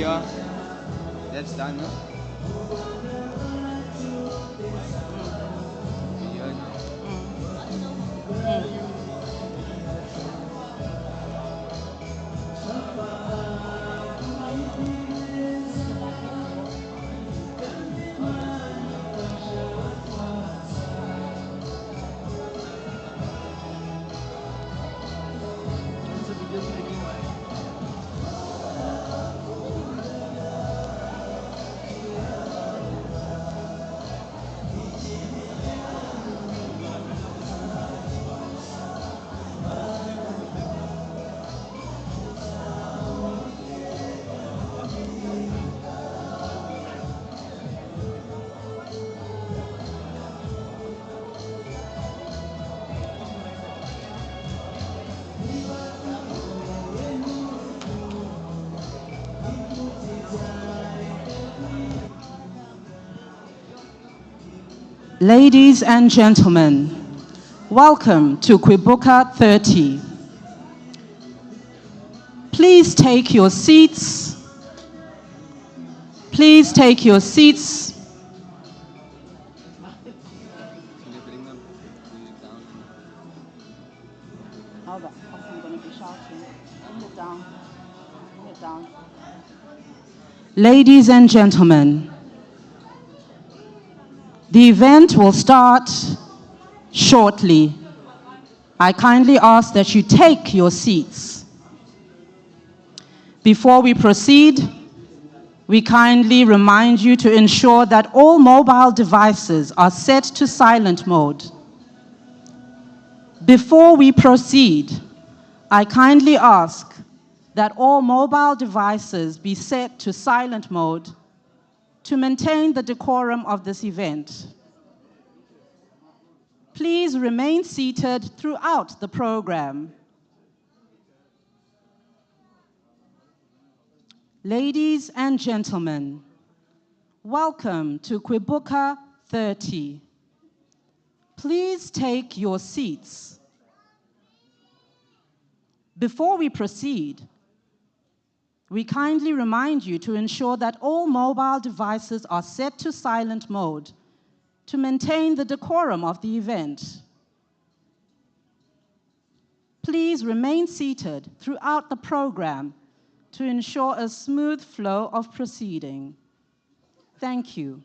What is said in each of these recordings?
ja. Jetzt dann, ne? Ladies and gentlemen, welcome to Kwibuka 30. Please take your seats. Please take your seats. Hold on, I'm going to be shouting. Bring it down. Bring it down. Ladies and gentlemen, the event will start shortly. I kindly ask that you take your seats. Before we proceed, we kindly remind you to ensure that all mobile devices are set to silent mode. Before we proceed, I kindly ask that all mobile devices be set to silent mode to maintain the decorum of this event. Please remain seated throughout the program. Ladies and gentlemen, welcome to Kwibuka 30. Please take your seats. Before we proceed, we kindly remind you to ensure that all mobile devices are set to silent mode to maintain the decorum of the event. Please remain seated throughout the program to ensure a smooth flow of proceeding. Thank you.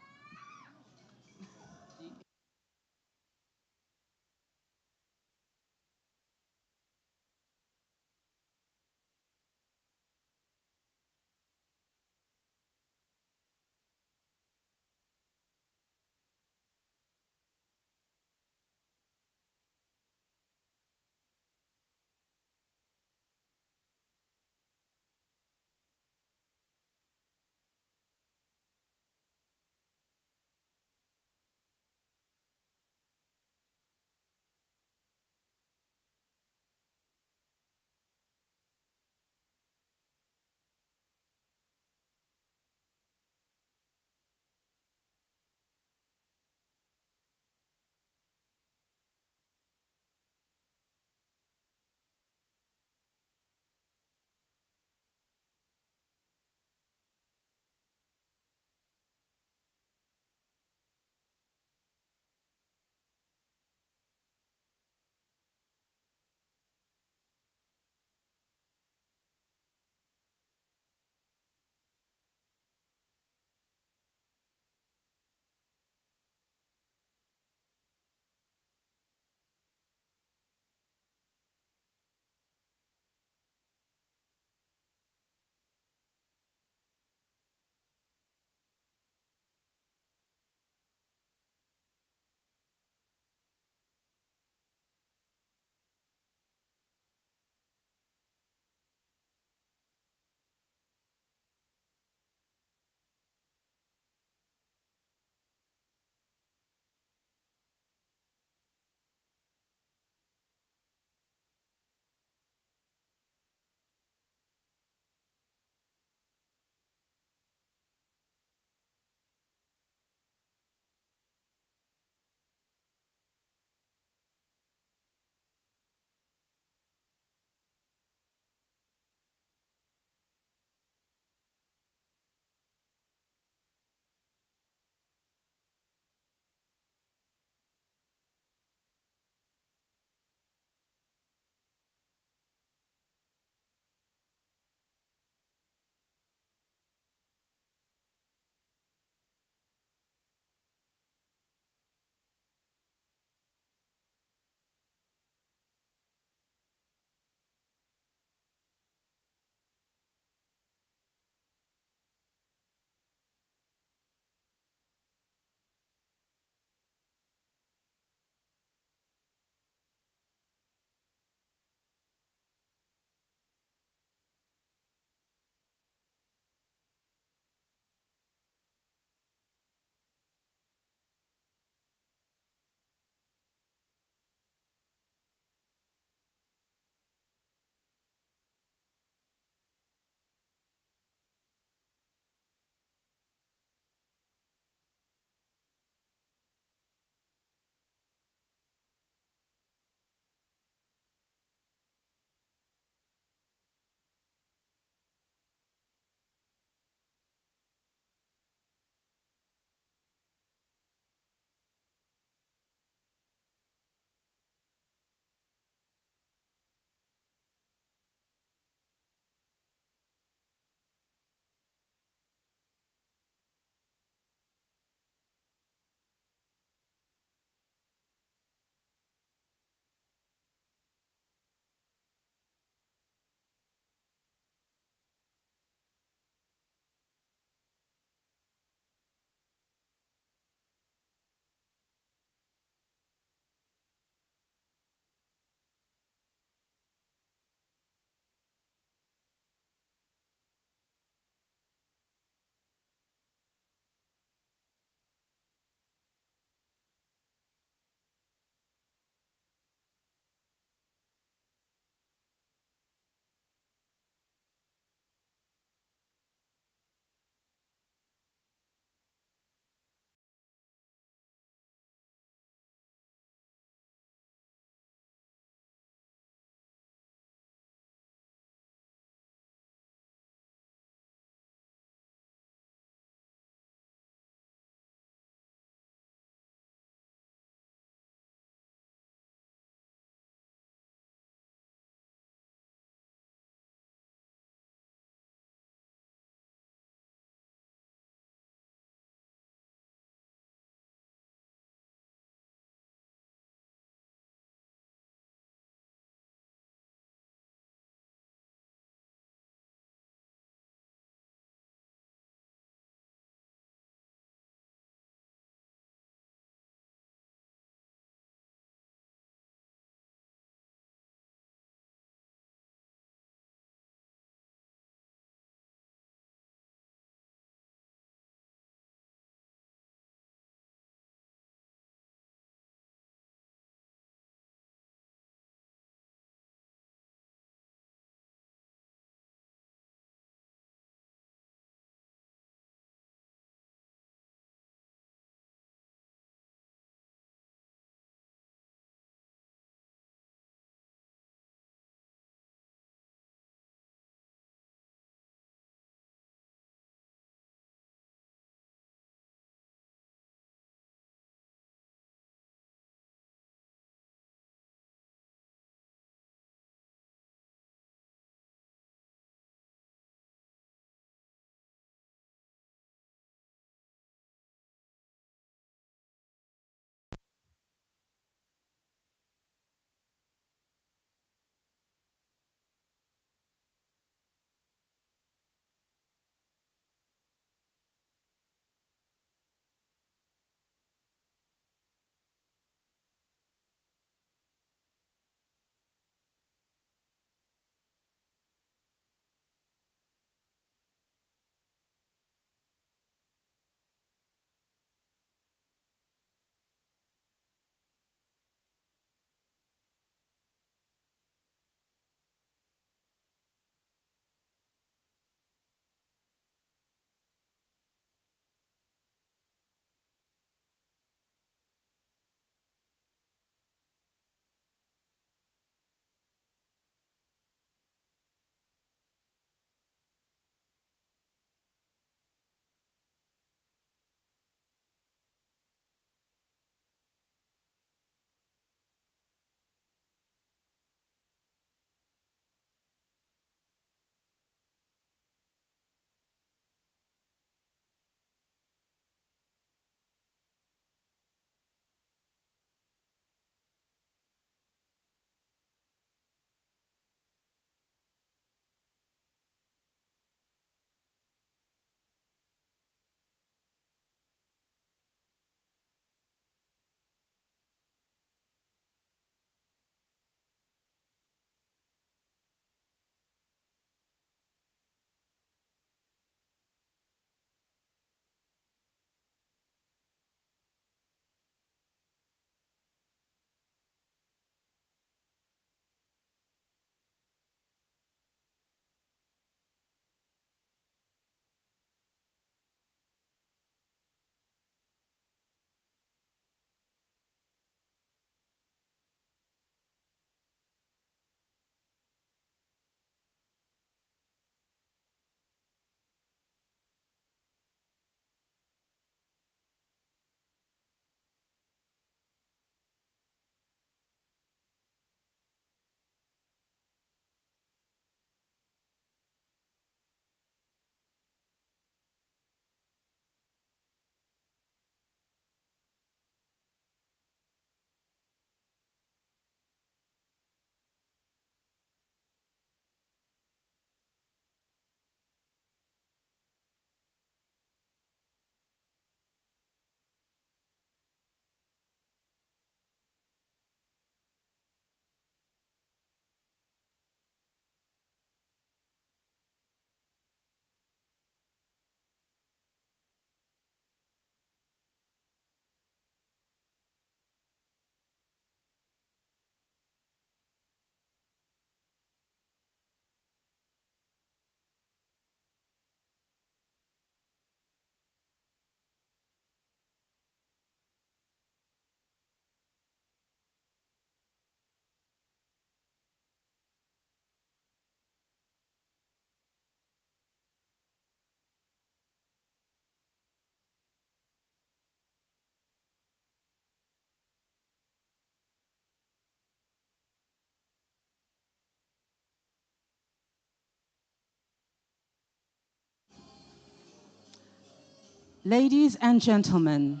Ladies and gentlemen,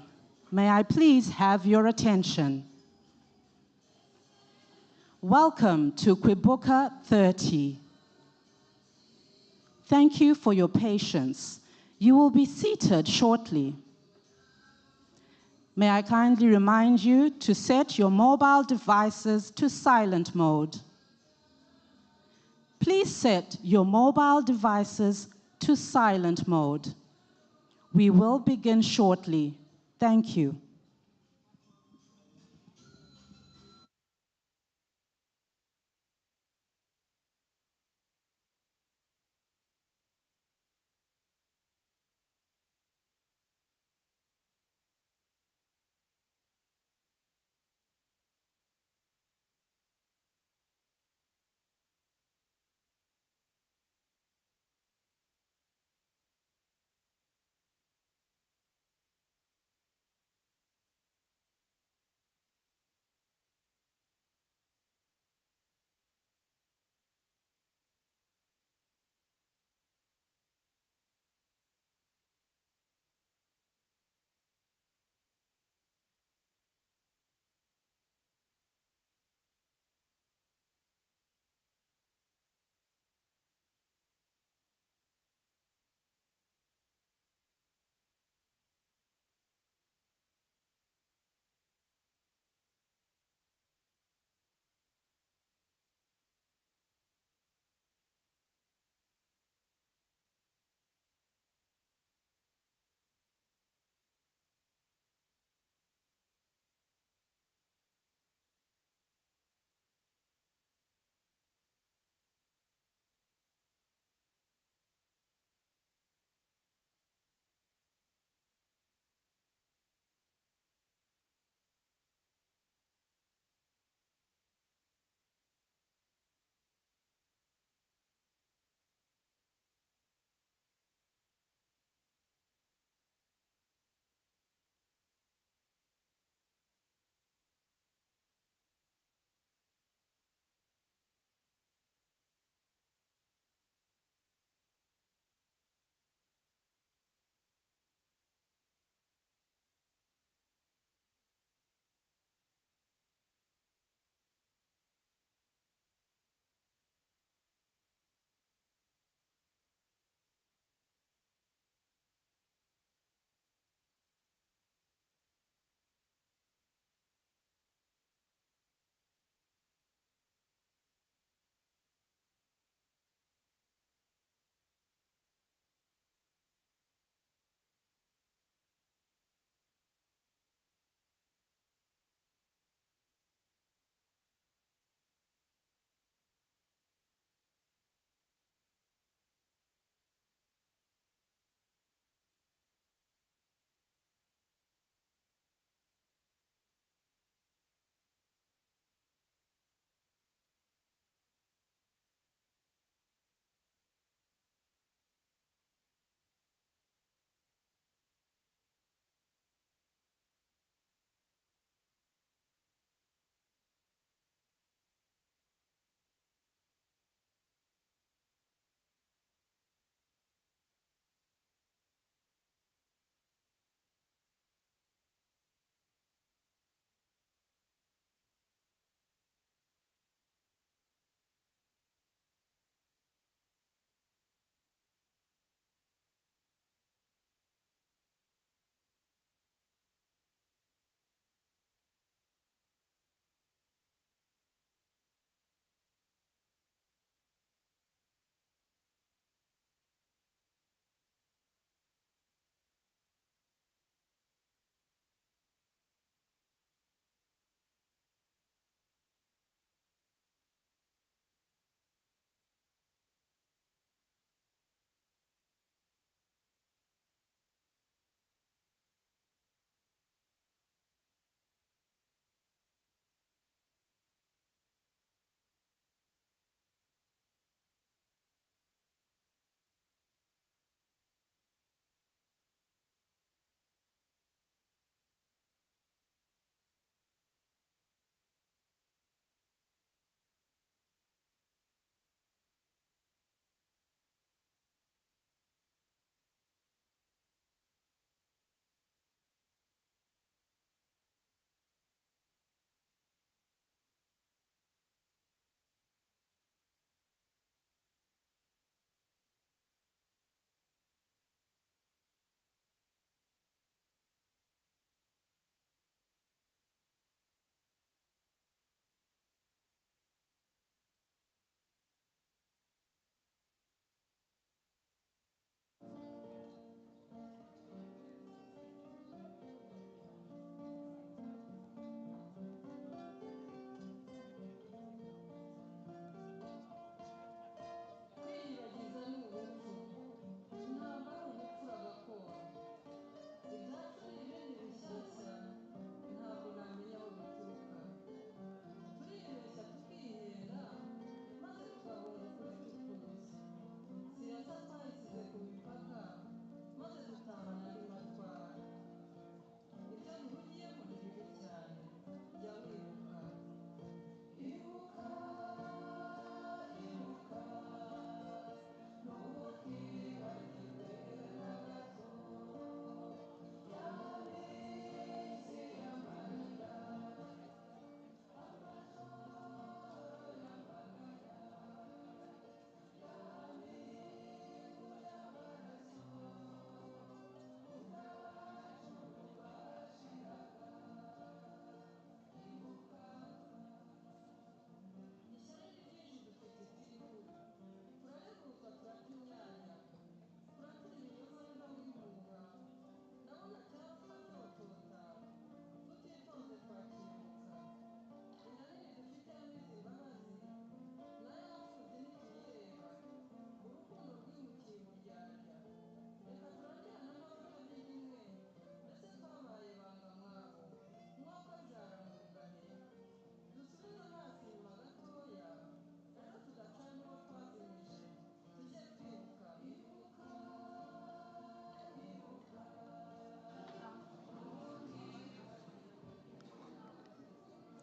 may I please have your attention? Welcome to Kwibuka 30. Thank you for your patience. You will be seated shortly. May I kindly remind you to set your mobile devices to silent mode. Please set your mobile devices to silent mode. We will begin shortly. Thank you.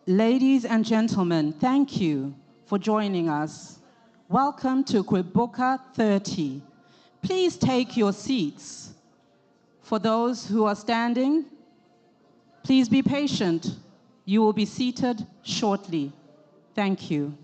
Ladies and gentlemen, thank you for joining us. Welcome to Kwibuka 30. Please take your seats. For those who are standing, please be patient. You will be seated shortly. Thank you.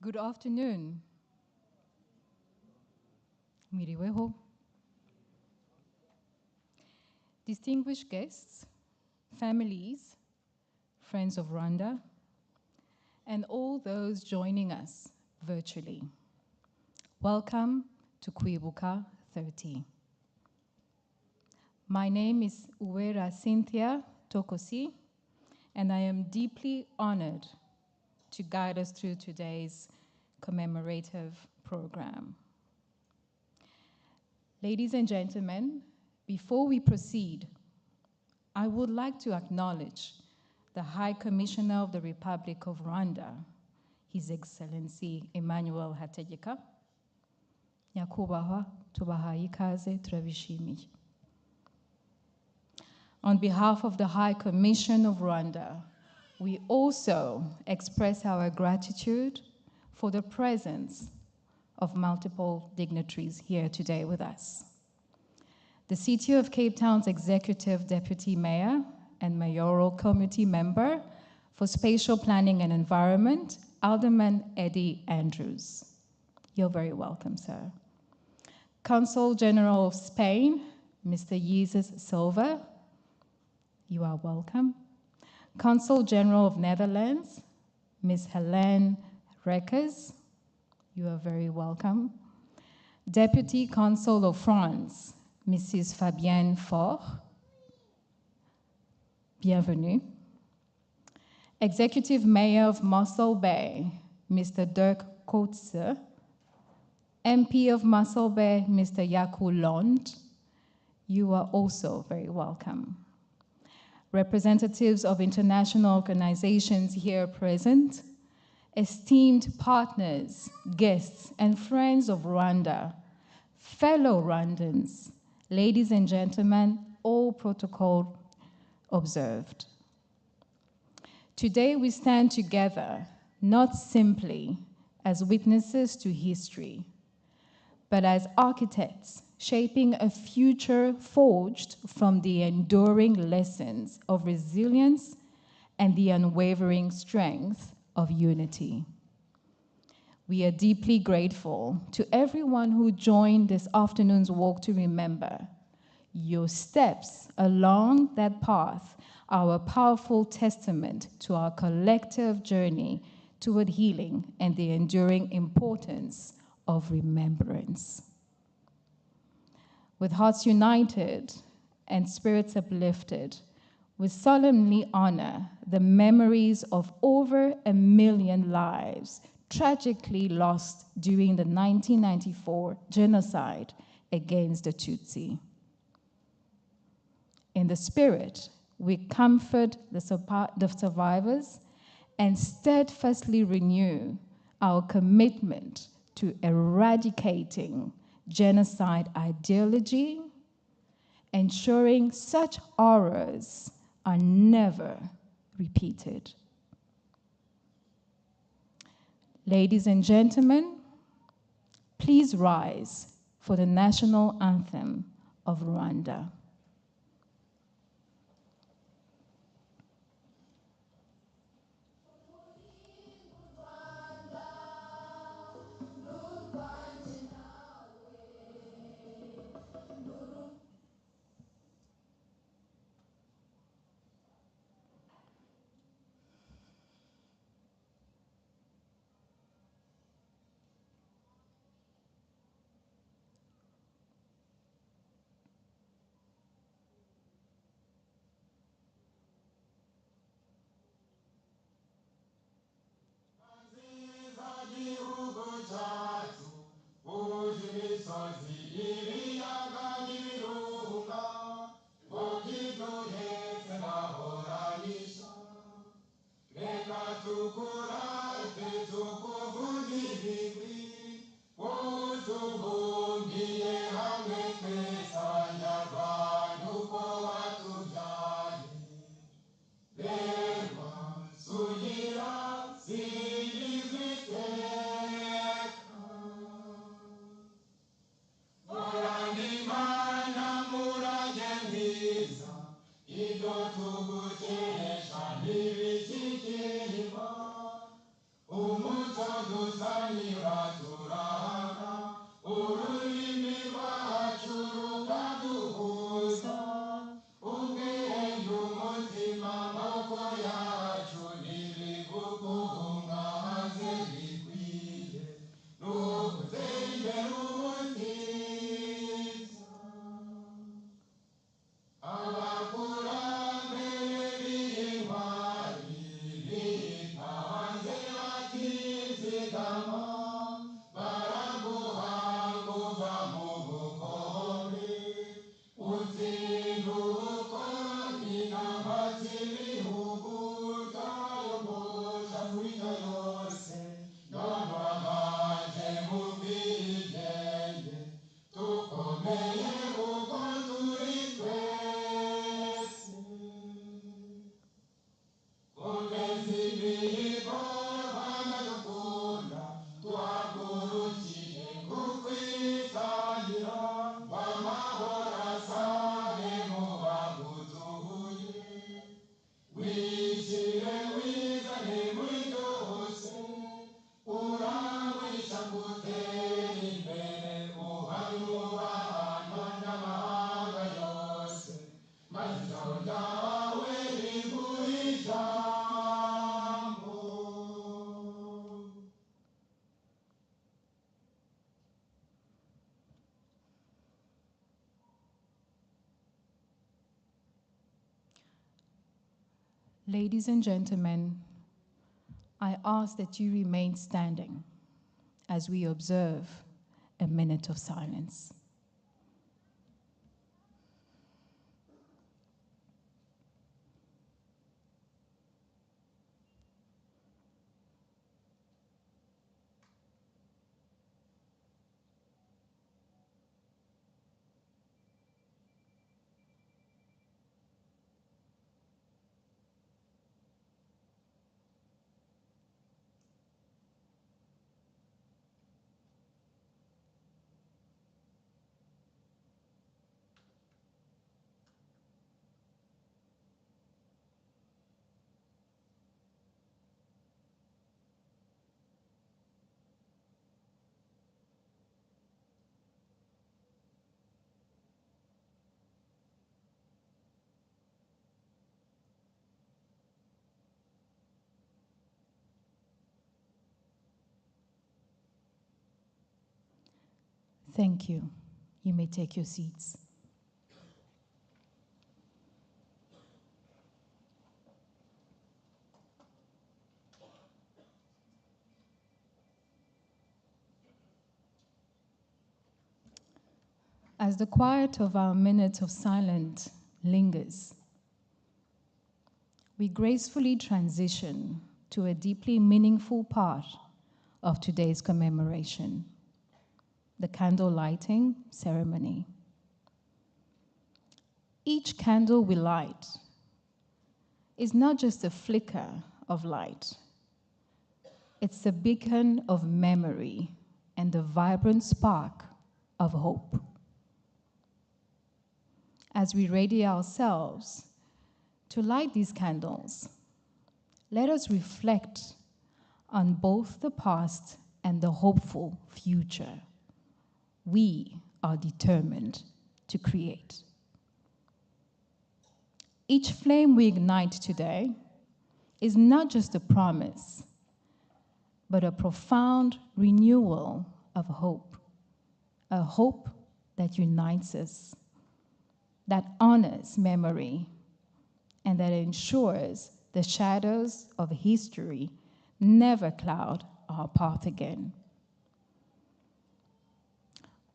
Good afternoon. Miriweho. Distinguished guests, families, friends of Rwanda, and all those joining us virtually. Welcome to Kwibuka 30. My name is Uwera Cynthia Tokosi, and I am deeply honored to guide us through today's commemorative program. Ladies and gentlemen, before we proceed, I would like to acknowledge the High Commissioner of the Republic of Rwanda, His Excellency Emmanuel Hategeka. Nyakubahwa, tubahaye ikaze, turabishimiye. On behalf of the High Commission of Rwanda, we also express our gratitude for the presence of multiple dignitaries here today with us. The City of Cape Town's Executive Deputy Mayor and Mayoral Committee Member for Spatial Planning and Environment, Alderman Eddie Andrews. You're very welcome, sir. Consul General of Spain, Mr. Jesus Silva. You are welcome. Consul General of Netherlands, Ms. Helene Reckers. You are very welcome. Deputy Consul of France, Mrs. Fabienne Faure. Bienvenue. Executive Mayor of Mossel Bay, Mr. Dirk Coetzee. MP of Muscle Bay, Mr. Yaku Lond, you are also very welcome. Representatives of international organizations here present, esteemed partners, guests, and friends of Rwanda, fellow Rwandans, ladies and gentlemen, all protocol observed. Today we stand together, not simply as witnesses to history, but as architects shaping a future forged from the enduring lessons of resilience and the unwavering strength of unity. We are deeply grateful to everyone who joined this afternoon's walk to remember. Your steps along that path are a powerful testament to our collective journey toward healing and the enduring importance of remembrance. With hearts united and spirits uplifted, we solemnly honor the memories of over 1 million lives tragically lost during the 1994 genocide against the Tutsi. In the spirit, we comfort the survivors and steadfastly renew our commitment to eradicating genocide ideology, ensuring such horrors are never repeated. Ladies and gentlemen, please rise for the national anthem of Rwanda. Ladies and gentlemen, I ask that you remain standing as we observe a minute of silence. Thank you. You may take your seats. As the quiet of our minute of silence lingers, we gracefully transition to a deeply meaningful part of today's commemoration, the candle lighting ceremony. Each candle we light is not just a flicker of light, it's a beacon of memory and a vibrant spark of hope. As we ready ourselves to light these candles, let us reflect on both the past and the hopeful future we are determined to create. Each flame we ignite today is not just a promise, but a profound renewal of hope, a hope that unites us, that honors memory, and that ensures the shadows of history never cloud our path again.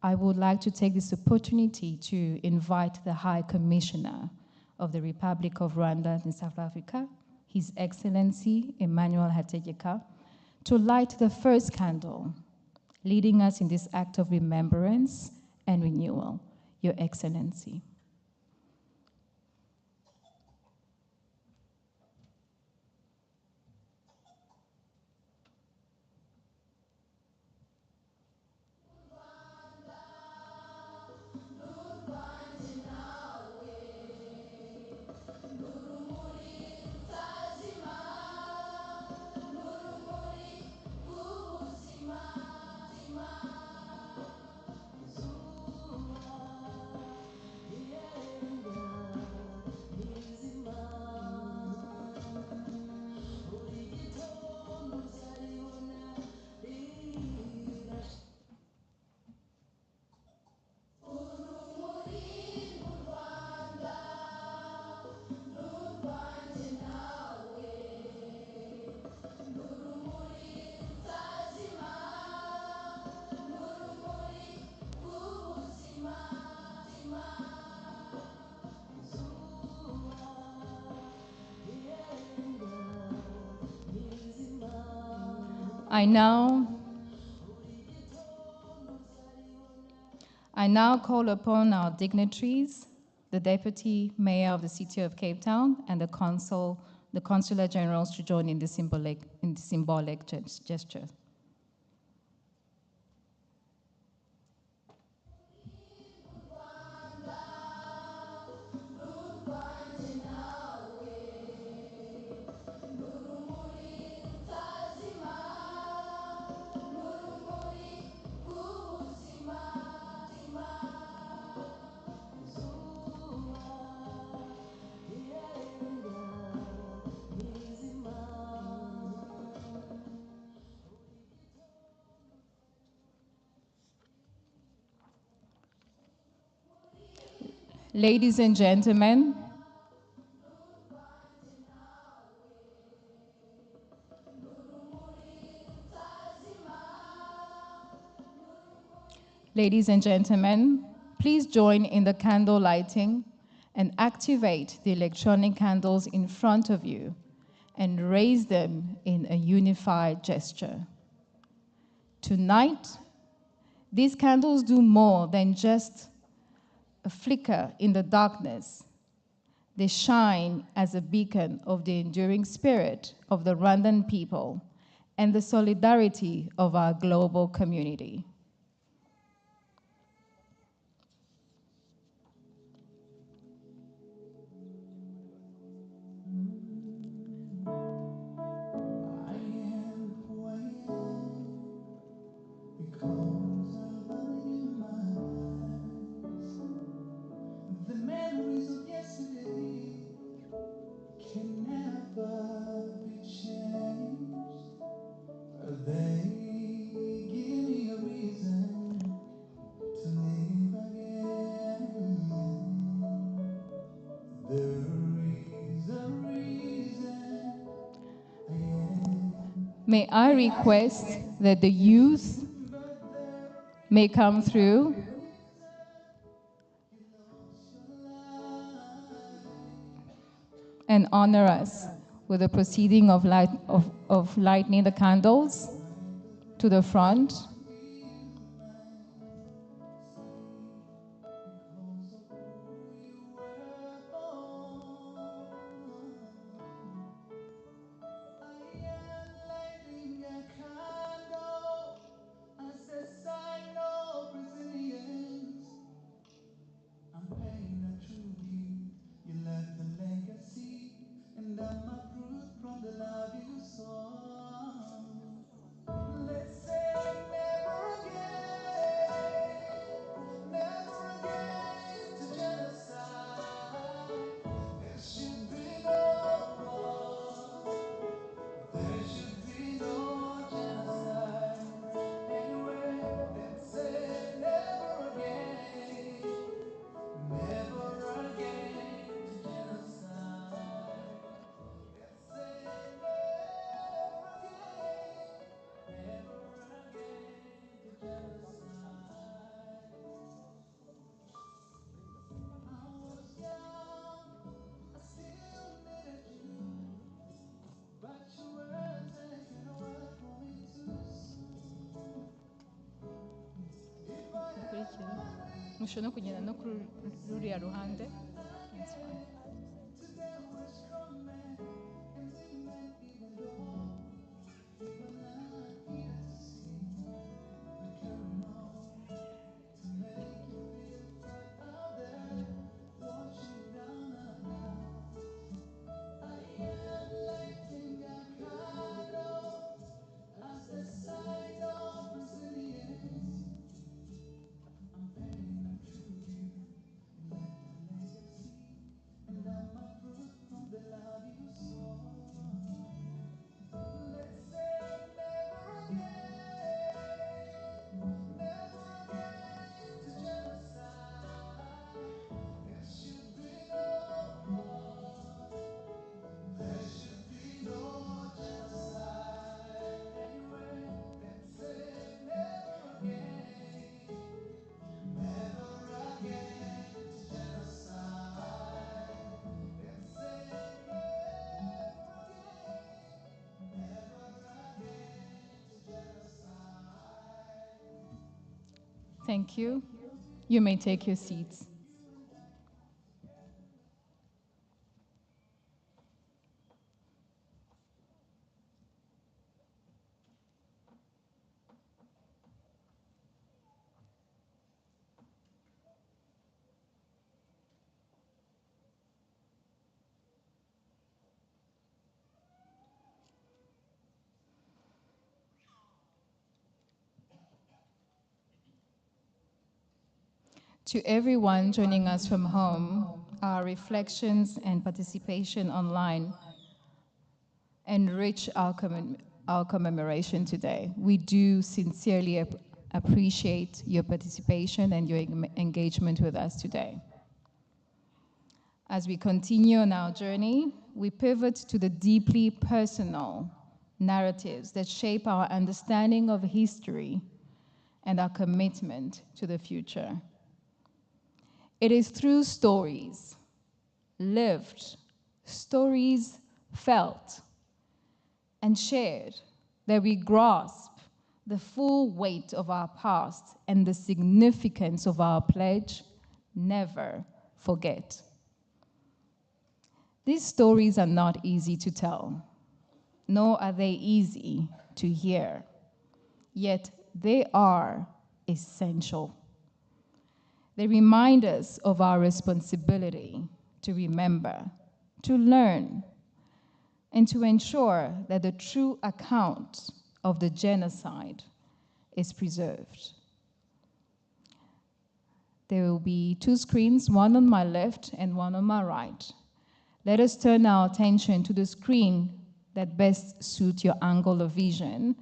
I would like to take this opportunity to invite the High Commissioner of the Republic of Rwanda in South Africa, His Excellency Emmanuel Hategeka, to light the first candle, leading us in this act of remembrance and renewal. Your Excellency. I now call upon our dignitaries, the Deputy Mayor of the City of Cape Town, and the Consular Generals to join in the symbolic gesture. Ladies and gentlemen, Ladies and gentlemen, please join in the candle lighting and activate the electronic candles in front of you and raise them in a unified gesture. Tonight, these candles do more than just a flicker in the darkness. They shine as a beacon of the enduring spirit of the Rwandan people and the solidarity of our global community. The memories of yesterday can never be changed. They give me a reason to live again. There is a reason I am. May I request that the youth may come through and honor us with the proceeding of lighting the candles to the front. I'm paying a tribute. You left a legacy, and I'm a fruit from the love you saw. Let's say never again to genocide. There should be no war. There should be no genocide. Anyway, let's say never again. Never again to genocide. Let's say never again. Never again to genocide. I was young, I still needed you, but you were taken away from me too soon. If I had Mushobora no kugenda no kuri ruriya ruhande. That's fine. today we're strong men, and we may even go on. Even not here to see, we're carrying on to make you feel proud out there, watching down on us. I am lighting a candle as a sign of resilience. I'm paying a tribute, you left a legacy, and I'm a fruit from the love you saw. Let's say never again to genocide. There should be no war. There should be no genocide. Anyway, let's say never again to genocide. Let's say never again to genocide. Thank you. You may take your seats. To everyone joining us from home, our reflections and participation online enrich our commemoration today. We do sincerely appreciate your participation and your engagement with us today. As we continue on our journey, we pivot to the deeply personal narratives that shape our understanding of history and our commitment to the future. It is through stories lived, stories felt, and shared that we grasp the full weight of our past and the significance of our pledge, never forget. These stories are not easy to tell, nor are they easy to hear, yet they are essential. They remind us of our responsibility to remember, to learn, and to ensure that the true account of the genocide is preserved. There will be two screens, one on my left and one on my right. Let us turn our attention to the screen that best suits your angle of vision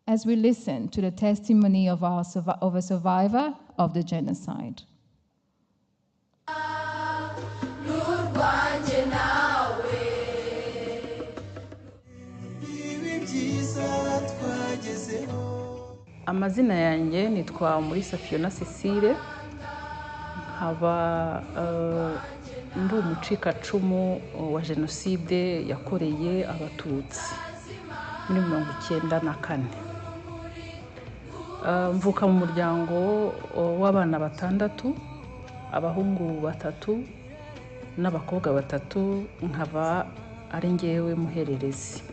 as we listen to the testimony of a survivor of the genocide. Amazina yanjye nitwa Umulisa Fiona Cecile, nkaba ndi umucikacumu wa jenoside yakoreye abatutsi muri 1994. Mvuka mu muryango w'abana batandatu, abahungu batatu n'abakobwa batatu, nkaba ari ngewe muhererezi.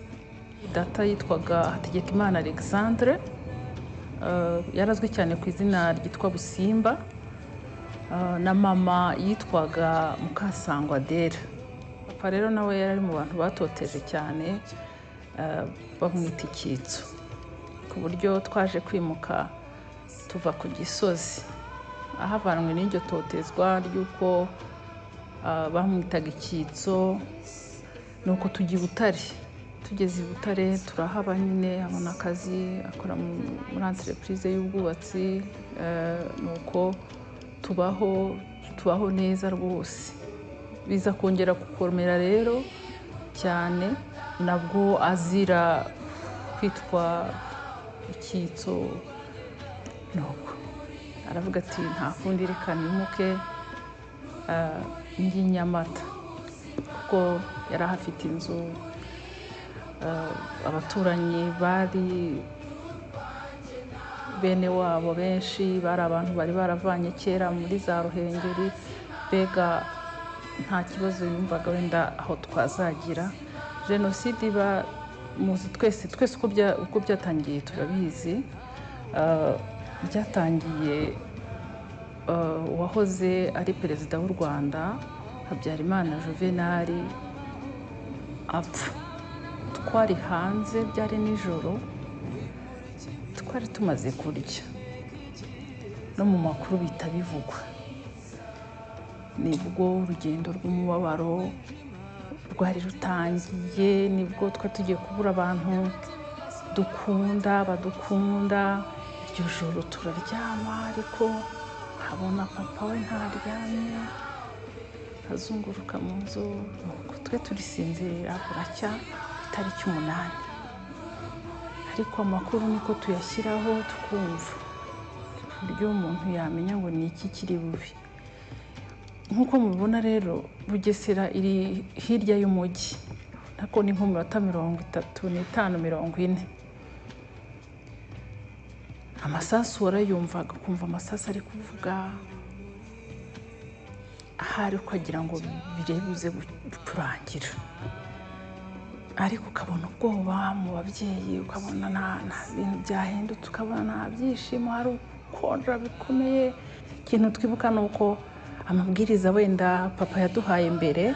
Data yitwaga Hategekimana Alexandre, yarazwi cyane ku izina ryitwa Busimba, na mama yitwaga Mukasangwa Adele. Papa rero nawe yari mu bantu batoteje cyane, bamwita icyitso, ku buryo twaje kwimuka tuva ku Gisozi ahavanwe n'iryo totezwa ry'uko bamwitaga icyitso, nuko tujya i Butare. Tugeze i Butare turahaba nyine, abona akazi akora muri entreprise y'ubwubatsi, nuko tubaho neza rwose. Biza kongera gukomera rero cyane, nabwo azira kwitwa icyitso, nuko aravuga ati nta kundi reka nimuke njye i Nyamata, kuko yari ahafite inzu. Abaturanyi bari bene wabo benshi, bari abantu bari baravanye kera muri za Ruhengeri, bega nta kibazo yumvaga wenda aho twazagira. Jenoside iba muzi twese uko byatangiye turabizi. Byatangiye uwahoze ari perezida w'u Rwanda Habyarimana Juvenal apfa. Twari hanze, byari nijoro, twari tumaze kurya, no mu makuru bita bivugwa. Nibwo urugendo rw'umubabaro rwari rutangiye, nibwo twari tugiye kubura abantu badukunda. Iryo joro turaryama, ariko nkabona papa we ntaryamye, azunguruka mu nzu, nuko twe turisinzira buracya itariki 8. Ariko amakuru niko tuyashyiraho tukumva, uburyo umuntu yamenya ngo ni iki kiri bubi. Nk'uko mubibona rero, Bugesera iri hirya y'umujyi, nako ni nko mu minota 35-40. Amasasu warayumvaga, kumva amasasu ari kuvuga, ahari ukagira ngo birebuze kurangira, ariko ukabona ubwoba mu babyeyi, ukabona nta bintu byahindutse, ukabona nta byishimo, hari ukonja bikomeye. Ikintu twibuka ni uko amabwiriza wenda papa yaduhaye mbere,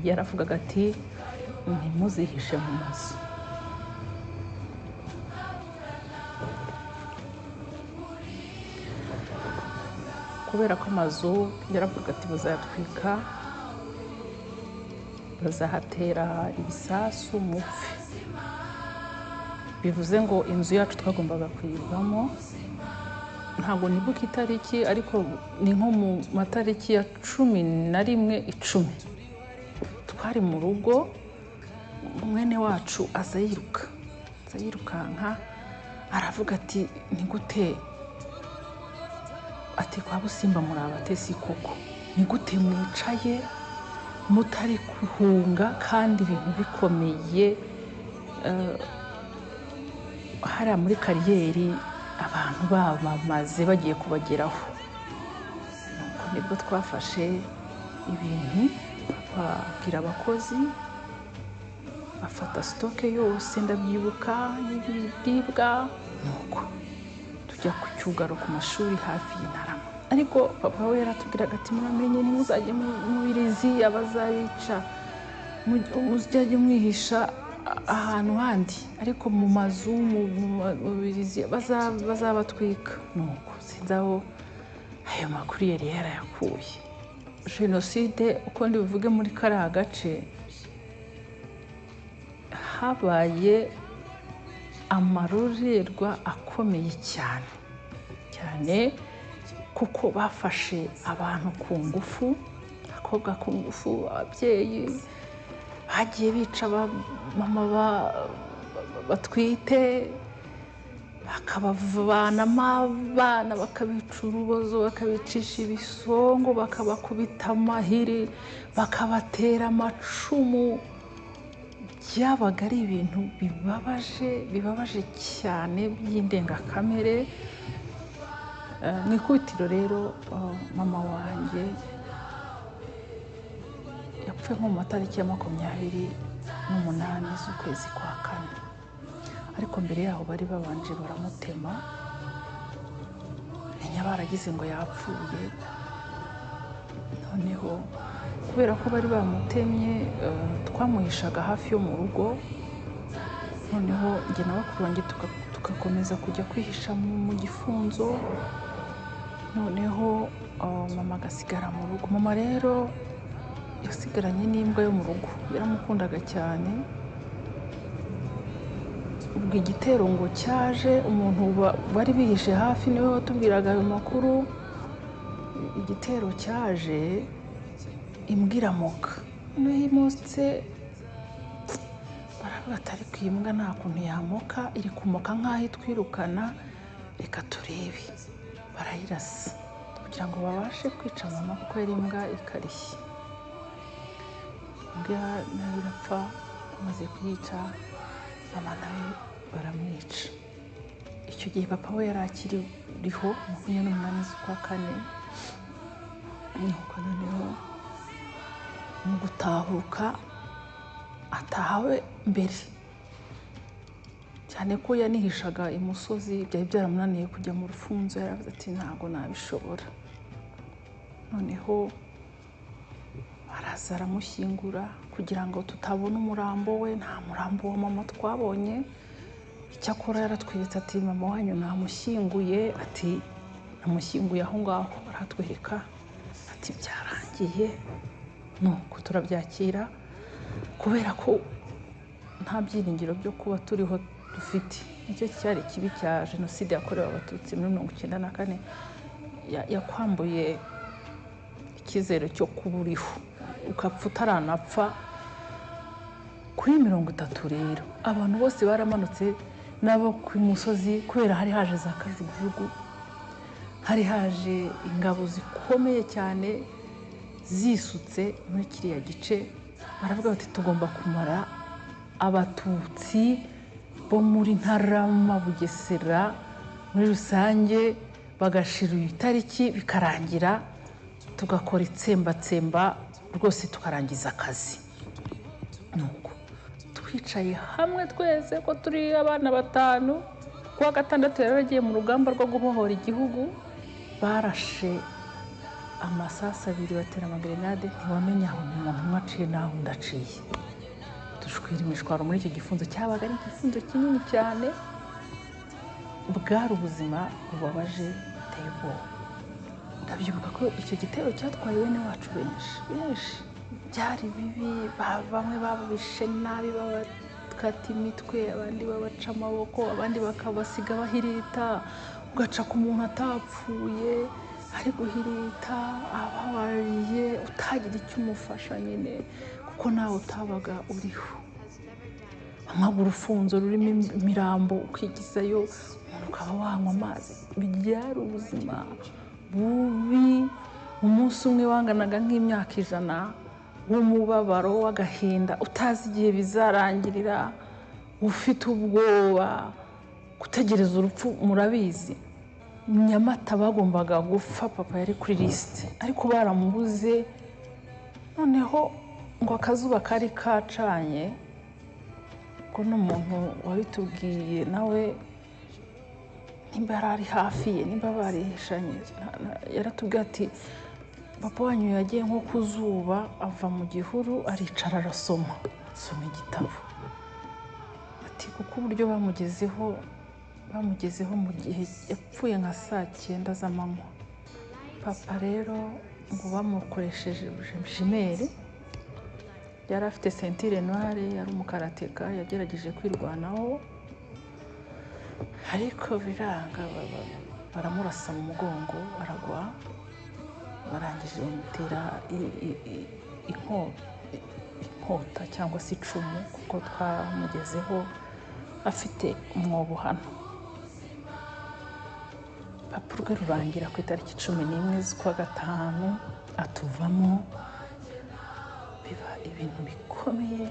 yaravugaga ati ntimuzihishe mu mazu. Kubera ko amazu yaravuga ati bazayatwika, bazahatera ibisasu mupfe. Bivuze ngo inzu yacu twagombaga kuyivamo, ntabwo nibuka itariki, ariko ni nko mu matariki ya 11-10. Twari mu rugo, mwene wacu aza yirukanka aravuga ati ni gute, ati kwa Busimba muri abatesi koko, ni gute mwicaye mutari kuhunga kandi ibintu bikomeye hariya muri kariyeri abantu bamaze bagiye kubageraho. Nuko nibwo twafashe ibintu babwira abakozi bafata sitoke yose ndabyibuka y'ibiribwa, nuko tujya ku cyugaro ku mashuri hafi y'Intarama. Ariko papa we yaratubwiraga ati muramenye ntimuzajye mu birizi abazabica, muzajye mwihisha ahantu handi, ariko mu mazu mu birizi bazabatwika. Nuko sinzi aho ayo makuru yari yarayakuye. Jenoside uko ndibuvuge muri kariya gace habaye amarorerwa akomeye cyane kuko bafashe abantu ku ngufu, abakobwa ku ngufu, ababyeyi bagiye bica mama batwite, bakabavanamo abana bakabica urubozo, bakabicisha ibisongo, bakabakubita amahiri, bakabatera amacumu. Byabaga ari ibintu bibabaje cyane by'indengakamere. Mu ikubitiro rero mama wanjye yapfuye nko mu matariki ya 28 z'ukwezi kwa kane, ariko mbere yaho bari babanje baramutema, menya baragize ngo yapfuye. Noneho kubera ko bari bamutemye twamuhishaga hafi yo mu rugo, noneho njye na bakuru banjye tugakomeza kujya kwihisha mu gifunzo, noneho mama agasigara mu rugo. Mama rero yasigaranye n'imbwa yo mu rugo, yaramukundaga cyane. Ubwo igitero ngo cyaje, umuntu bari bihishe hafi niwe watubwiraga ayo makuru. Igitero cyaje, imbwa iramoka, noneho imotse baravuga ati ariko iyi mbwa nta kuntu yamoka, iri kumoka nk'aho itwirukana, reka turebe. Barayirasa kugira ngo babashe kwica mama kuko yari imbwa ikarishye. Imbwa nayo irapfa, bamaze kuyica mama nawe baramwica. Icyo gihe papa we yari akiriho 28 z'ukwa kane. Nuko noneho mu gutahuka atahawe mbere cyane ko yanihishaga imusozi, byari byaramunaniye kujya mu rufunzo. Yaravuze ati ntabwo nabishobora. Noneho araza aramushyingura kugira ngo tutabona umurambo we. Nta murambo wa mama twabonye, icyakora yaratweretse ati mama wanyu namushyinguye, ati namushyinguye aho ngaho, aratwereka ati byarangiye. Nuko turabyakira kubera ko nta byiringiro byo kuba turiho dufite. Nicyo cyari kibi cya Jenoside yakorewe Abatutsi muri 1994, yakwambuye icyizere cyo kuba uriho, ukapfa utaranapfa. Kuri 30 rero abantu bose baramanutse nabo ku musozi kubera hari haje za kajugujugu, hari haje ingabo zikomeye cyane zisutse muri kiriya gice. Baravuga bati tugomba kumara abatutsi bo muri Ntarama, Bugesera muri rusange, bagashira itariki bikarangira, tugakora itsembatsemba rwose tukarangiza akazi. Nuko twicaye hamwe twese ko turi abana 5. Kuwa gatandatu yaragiye mu rugamba rwo gubohora igihugu, barashe amasasa 2 batera amagrenade, ntiwamenya aho umuntu umwe aciye naho ndaciye. Dushwira imishwaro muri icyo gifunzo. Cyabaga ari igifunzo kinini cyane, bwari ubuzima bubabaje buteye ubwoba. Ndabyibuka ko icyo gitero cyatwaye bene wacu benshi. Byari bibi, bamwe babishe nabi, babakata imitwe, abandi babaca amaboko, abandi bakabasiga bahirita, ugaca ku muntu atapfuye ari guhirita, ababariye utagira icyo umufasha nyine kuko nawe utabaga uriho. amaguru ufunze rurimo imirambo ukigizayo umuntu ukaba wanywa amazi. Byari ubuzima bubi. Umunsi umwe wanganaga nk'imyaka 100 w'umubabaro w'agahinda, utazi igihe bizarangirira, ufite ubwoba, gutegereza urupfu. Murabizi Nyamata bagombaga gupfa, papa yari kuri lisite ariko baramubuze. Noneho ngo akazuba kari kacanye, ko n'umuntu wabitubwiye nawe nimba yari hafi ye, nimba barihishanye, yaratubwiye ati papa wanyu yagiye nko ku zuba, ava mu gihuru aricara arasoma igitabo. Ati kuko uburyo bamugezeho mu gihe yapfuye nka saa 9 z'amanywa. Papa rero ngo bamukoresheje jimere, yari afite sentire noire, yari umukarateka, yagerageje kwirwanaho ariko biranga, baramurasa mu mugongo aragwa. Barangije bamutera inkota cyangwa se icumu, kuko twamugezeho afite umwobo hano. Papa rwe rurangira ku itariki 11 z'ukwa gatanu, atuvamo. Biba ibintu bikomeye,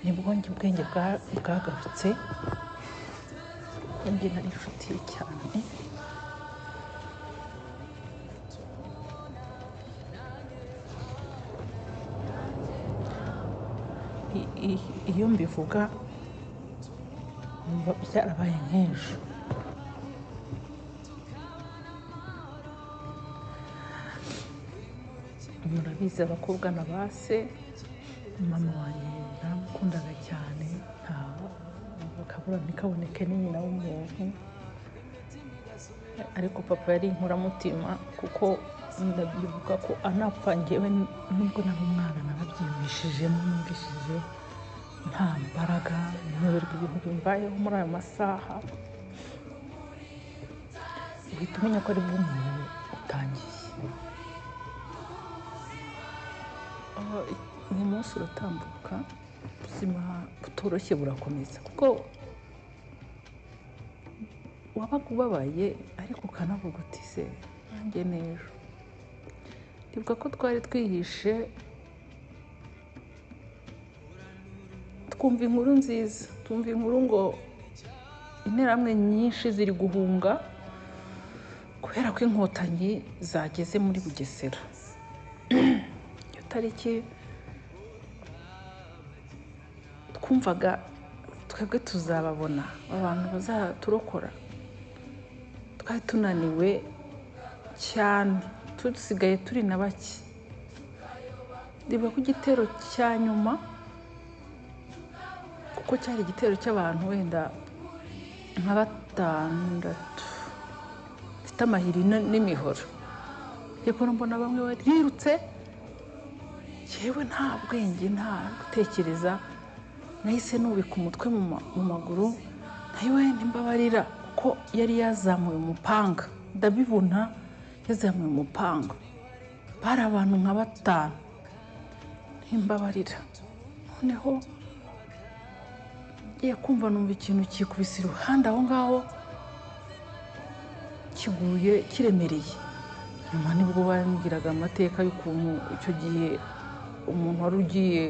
nibwo ubwenge bwagarutse. Njye nari inshuti ye cyane. Iyo mbivuga byarabaye nk'ejo. Murabizi abakobwa na base, mama wanjye naramukundaga cyane, bakabura ntikaboneke ni nyina w'umuntu. Ariko papa yari inkuramutima, kuko ndabyibuka ko anapfa njyewe nubwo nari umwana narabyiyumvishijemo, numvishije nta mbaraga, nyoberwa ibintu bimbayeho muri ayo masaha. Uhita umenya ko ari bwo umuntu utangiye. Uyu munsi uratambuka, ubuzima butoroshye burakomeza, kuko wabaga ubabaye ariko ukanavuga uti se nanjye n'ejo. Ndibuka ko twari twihishe twumva inkuru nziza, twumva inkuru ngo interahamwe nyinshi ziri guhunga kubera ko inkotanyi zageze muri Bugesera. Iyo tariki twumvaga twebwe tuzababona, abantu bazaturokora. Twari tunaniwe cyane, dusigaye turi na bake. Ndibuka ko igitero cya nyuma, kuko cyari igitero cy'abantu wenda nka 6 mfite amahiri n'imihoro, ariko mbona bamwe barirutse, yewe nta bwenge, nta gutekereza. Nahise nubika umutwe mu maguru, nawe ntimbabarira, ko yari yazamuye umupanga. Ndabibona yazamuye umupanga, bari abantu nka 5. Ntimbabarira. Noneho ngiye kumva numva ikintu kikubise iruhande aho ngaho, kiguye kiremereye. Nyuma nibwo bambwiraga amateka y'ukuntu icyo gihe umuntu wari ugiye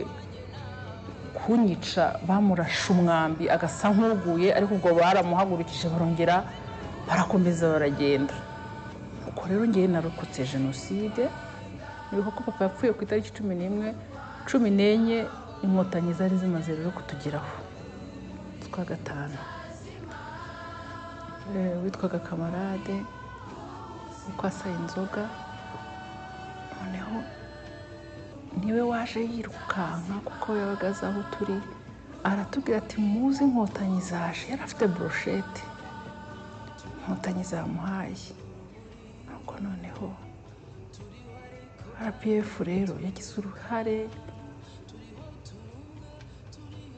kunyica bamurashe umwambi agasa nk'uguye, ariko ubwo baramuhagurukije barongera barakomeza baragenda. Uko rero ngiye narokotse jenoside. Nibuka ko papa yapfuye ku itariki 11 inkotanyi zari zimaze rero kutugeraho. Kwa gatanu witwaga kamarade, uko asaye inzoga. Noneho niwe waje yirukanka, kuko yabaga azi aho turi, aratubwira ati muzi inkotanyi zaje. Yari afite broshete, inkotanyi zamuhaye. Nuko noneho RPF rero yagize uruhare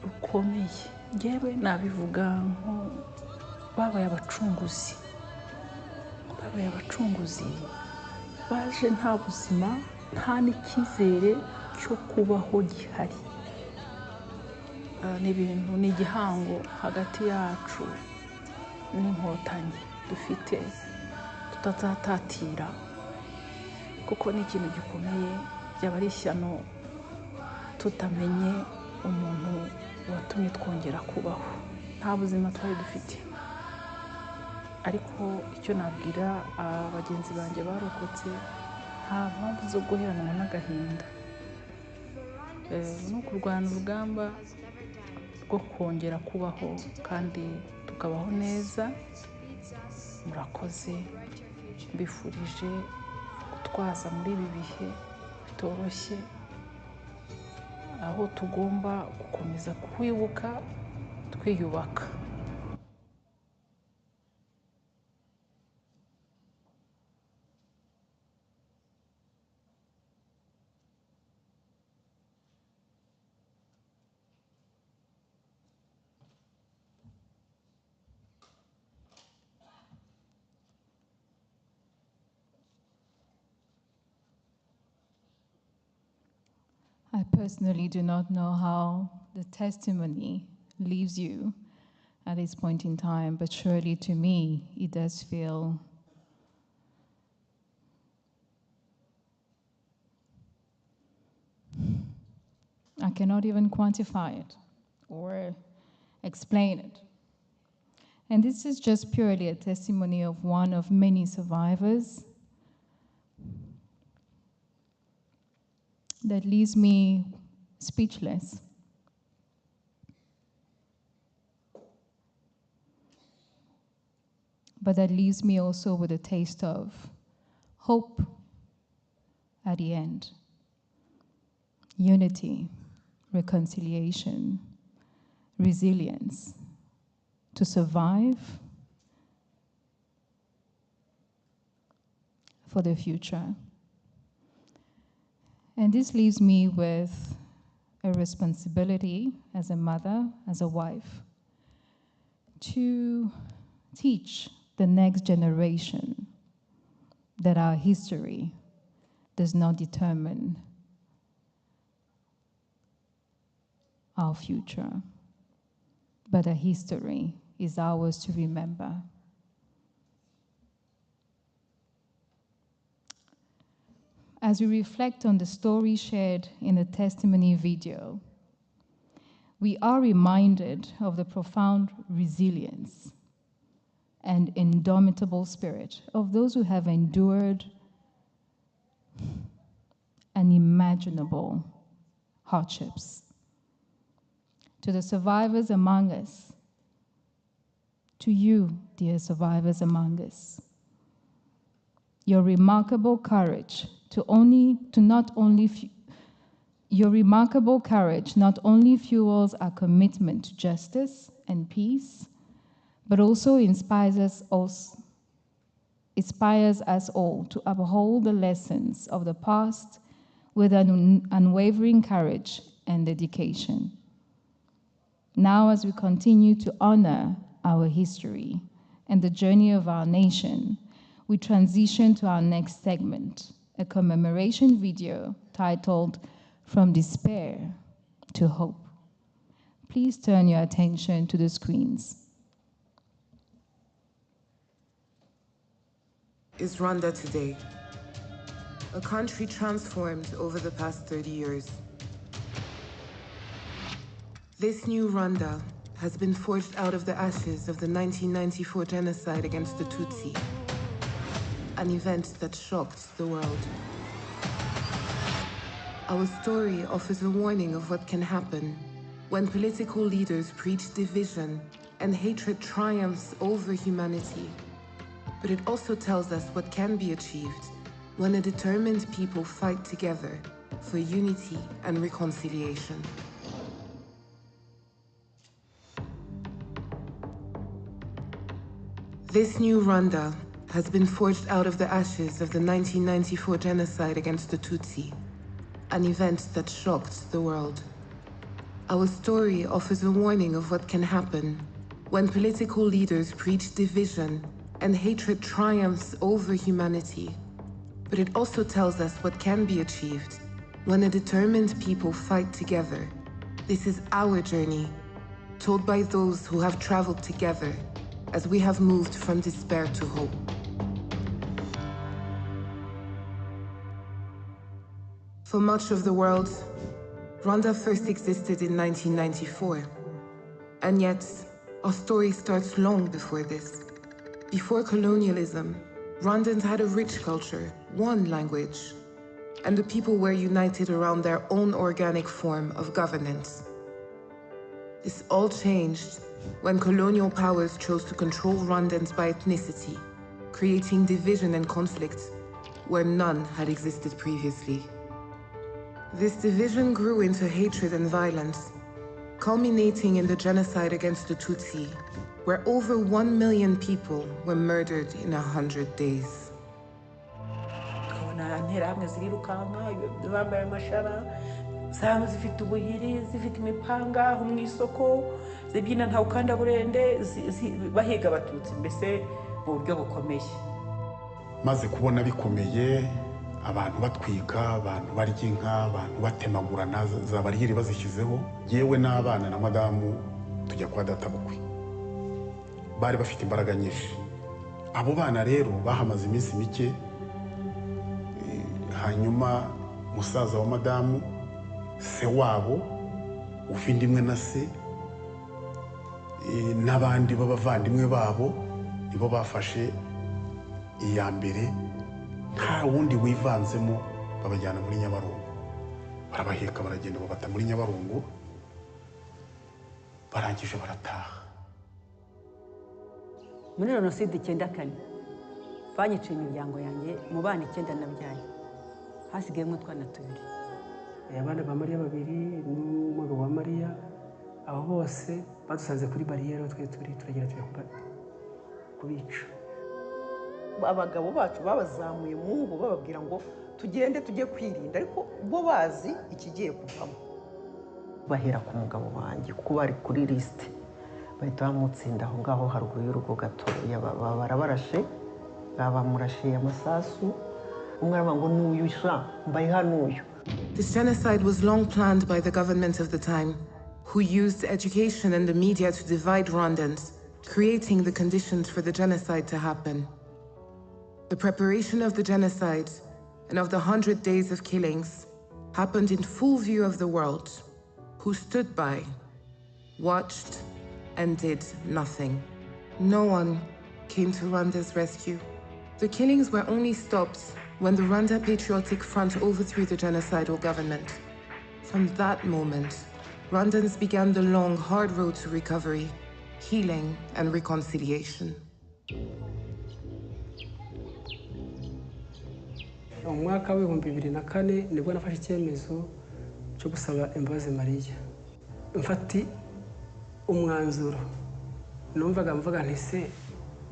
rukomeye. Ngewe nabivuga nko babaye abacunguzi, baje nta buzima, nta n'icyizere cyo kubaho gihari. ni ibintu, ni igihango hagati yacu n'inkotanyi dufite tutazatatira, kuko ni ikintu gikomeye. Byaba ari ishyano tutamenye umuntu watumye twongera kubaho. Nta buzima twari dufite, ariko icyo nabwira bagenzi banjye barokotse, nta mpamvu zo guheranwa n'agahinda. Ni ukurwana urugamba rwo kongera kubaho kandi tukabaho neza. Murakoze, mbifurije gutwaza muri ibi bihe bitoroshye, aho tugomba gukomeza kwibuka twiyubaka. I personally do not know how the testimony leaves you at this point in time, but surely to me, it does feel I cannot even quantify it or explain it. And this is just purely a testimony of one of many survivors that leaves me speechless. But that leaves me also with a taste of hope at the end. Unity, reconciliation, resilience to survive for the future. And this leaves me with a responsibility as a mother, as a wife, to teach the next generation that our history does not determine our future, but our history is ours to remember. As we reflect on the story shared in the testimony video, we are reminded of the profound resilience and indomitable spirit of those who have endured unimaginable hardships. To the survivors among us, to you, dear survivors among us, your remarkable courage your remarkable courage not only fuels our commitment to justice and peace, but also inspires us all to uphold the lessons of the past with an unwavering courage and dedication. Now, as we continue to honor our history and the journey of our nation, we transition to our next segment, a commemoration video titled From Despair to Hope. Please turn your attention to the screens. Is Rwanda today? A country transformed over the past 30 years. This new Rwanda has been forged out of the ashes of the 1994 genocide against the Tutsi, an event that shocked the world. Our story offers a warning of what can happen when political leaders preach division and hatred triumphs over humanity. But it also tells us what can be achieved when a determined people fight together for unity and reconciliation. This new Rwanda has been forged out of the ashes of the 1994 genocide against the Tutsi, an event that shocked the world. Our story offers a warning of what can happen when political leaders preach division and hatred triumphs over humanity. But it also tells us what can be achieved when a determined people fight together This is our journey, told by those who have traveled together as we have moved from despair to hope. For much of the world, Rwanda first existed in 1994. And yet, our story starts long before this. Before colonialism, Rwandans had a rich culture, one language, and the people were united around their own organic form of governance. This all changed when colonial powers chose to control Rwandans by ethnicity, creating division and conflict where none had existed previously. This division grew into hatred and violence, culminating in the genocide against the Tutsi, where over 1 million people were murdered in 100 days. tukabona interahamwe zirirukanka bambaye amashara zaba zifite ubuhiri zifite imipanga aho mu isoko zibyina nta ukanda burende bahiga abatutsi mbese mu buryo bukomeye. maze kubona bikomeye, abantu batwika, abantu barya inka, abantu batemagurana za bariyeri bazishyizeho, yewe n'abana na madamu tujya kwa databukwe. Bari bafite imbaraga nyinshi. Abo bana rero bahamaze iminsi mike, hanyuma musaza wa madamu, se wabo, ufite imwe na se, n'abandi b'abavandimwe babo, nibo bafashe iya mbere, nta wundi wivanzemo, babajyana muri Nyabarongo. Barabaheka baragenda babata muri Nyabarongo, barangije barataha. Muri jenoside 94 banyiciye imiryango yanjye mu bana 9 nabyaye, hasigayemo utwana 2. Abana ba Mariya 2 n'umugabo wa Mariya, abo bose badusanze kuri bariyeri twe turagera kubica. Abagabo bacu babazamuye mu ngo bababwira ngo tugende tujye kwirinda, ariko bo bazi ikigiye kuvamo. Bahera ku mugabo wanjye kuko bari kuri liste, bahita bamutsinda aho ngaho haruguru y'urugo gato, barabarashe, babamurashe amasasu, umwe aravuga ngo n'uyu sha mbaye hanuyu. This genocide was long planned by the government of the time, who used education and the media to divide Rwandans, creating the conditions for the genocide to happen. The preparation of the genocide and of the 100 days of killings happened in full view of the world, who stood by, watched, and did nothing. No one came to Rwanda's rescue. The killings were only stopped when the Rwanda Patriotic Front overthrew the genocidal government. From that moment, Rwandans began the long, hard road to recovery, healing, and reconciliation. Mu mwaka wa 2004 nibwo nafashe icyemezo cyo gusaba imbabazi Mariya. Mfati umwanzuro, numvaga mvuga nti se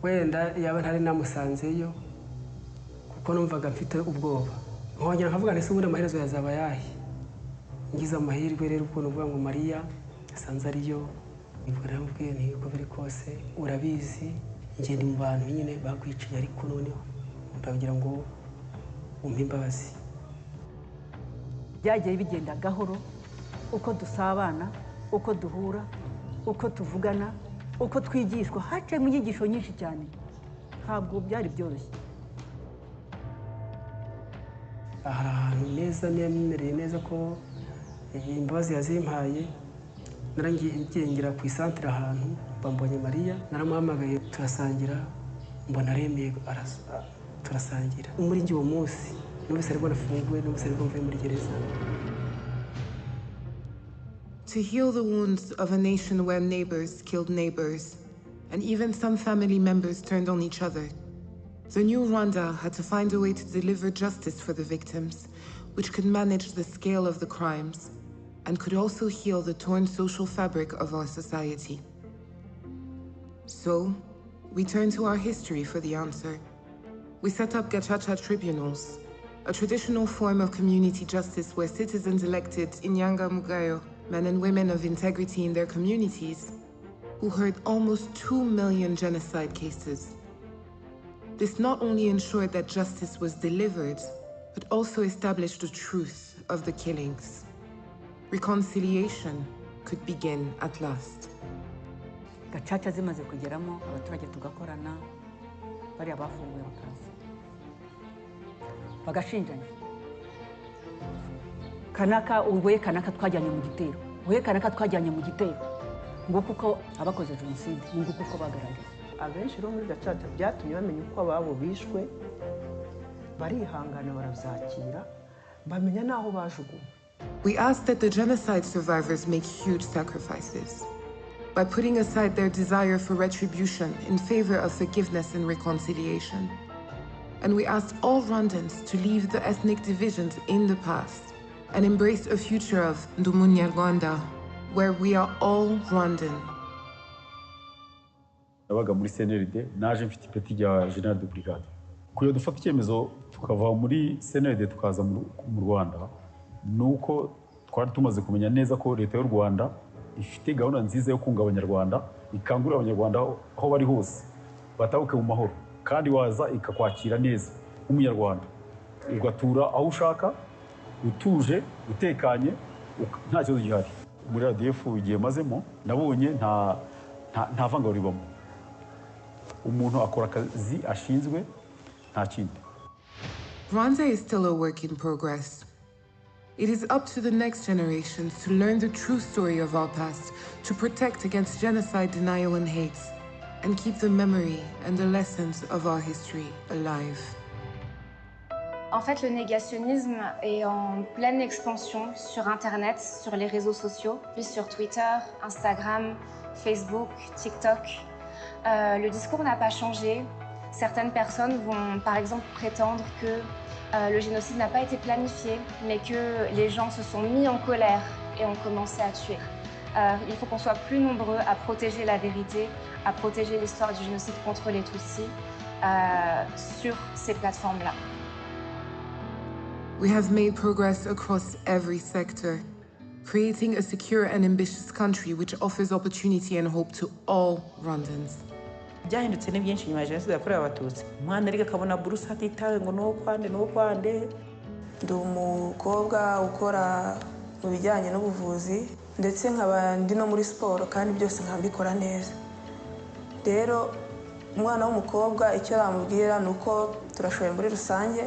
wenda yaba ntari namusanzeyo kuko numvaga mfite ubwoba. Nkongera nkavuga nti se ubundi amaherezo yazaba yahe. Ngize amahirwe rero uko nuvuga ngo Mariya asanze ariyo, nibwo namubwiye nti uko biri kose urabizi ngende mu bantu nyine bakwiciye, ariko noneho ndagira ngo umpe imbabazi. Byagiye bigenda gahoro, uko dusabana, uko duhura, uko tuvugana, uko twigishwa, haciye mu nyigisho nyinshi cyane, ntabwo byari byoroshye. Hari ahantu neza nemereye neza ko imbabazi yazimpaye, narangiye ngira ku isantere ahantu mbambonye Mariya, naramuhamagaye turasangira, mbona aremeye turasangira. Muri njye uwo munsi numvise ariko nafunguwe, numvise ariko mvuye muri gereza. To heal the wounds of a nation where neighbors killed neighbors, and even some family members turned on each other, the new Rwanda had to find a way to deliver justice for the victims, which could manage the scale of the crimes, and could also heal the torn social fabric of our society. So, we turned to our history for the answer. We set up Gacaca tribunals, a traditional form of community justice where citizens elected Inyanga Mugayo, men and women of integrity in their communities, who heard almost 2 million genocide cases. This not only ensured that justice was delivered, but also established the truth of the killings. Reconciliation could begin at last. gacaca zimaze kugeramo abaturage tugakorana bariya bafunguye bakaza bagashinjanya kanaka ubuye kanaka twajyanye mu gitero ubuye kanaka twajyanye mu gitero ngo kuko abakoze jenoside ngo kuko bagaragaye abenshi rero muri gacaca byatumye bamenya uko ababo bishwe barihangana barabyakira bamenya n'aho bajugunywe. We ask that the genocide survivors make huge sacrifices by putting aside their desire for retribution in favor of forgiveness and reconciliation. And we ask all Rwandans to leave the ethnic divisions in the past and embrace a future of Ndumunya Rwanda, where we are all Rwandan. Nabaga muri CNLD naje mfite ipeti rya General de Brigade. Kuyo dufata icyemezo tukava muri CNLD tukaza mu Rwanda nuko twari tumaze kumenya neza ko leta y'u Rwanda ifite gahunda nziza yo kunga abanyarwanda ikangurira abanyarwanda aho bari hose batabuke mu mahoro kandi waza ikakwakira neza nk'umunyarwanda ugatura aho ushaka utuje utekanye nta kibazo gihari. Muri RDF igihe mazemo nabonye nta vanga ribamo umuntu akora akazi ashinzwe nta kindi. Rwanda is still a work in progress. It is up to the next generations to learn the true story of our past, to protect against genocide, denial, and hate, and keep the memory and the lessons of our history alive. En fait, le négationnisme est en pleine expansion sur Internet, sur les réseaux sociaux, puis sur Twitter, Instagram, Facebook, TikTok. Le discours n'a pas changé. Certaines personnes vont, par exemple, prétendre que le génocide n'a pas été planifié, mais que les gens se sont mis en colère et ont commencé à tuer. Il faut qu'on soit plus nombreux à protéger la vérité, à protéger l'histoire du génocide contre les Tutsis sur ces plateformes-là. We have made progress across every sector, creating a secure and ambitious country which offers opportunity and hope to all Rwandans. byahindutse ni byinshi nyuma ya jenoside yakorewe abatutsi umwana ariko akabona buruse hatitawe ngo nuwo kwande. Ndi umukobwa ukora mu bijyanye n'ubuvuzi ndetse nkaba ndi no muri siporo kandi byose nkabikora neza. Rero umwana w'umukobwa icyo bamubwira ni uko turashoboye muri rusange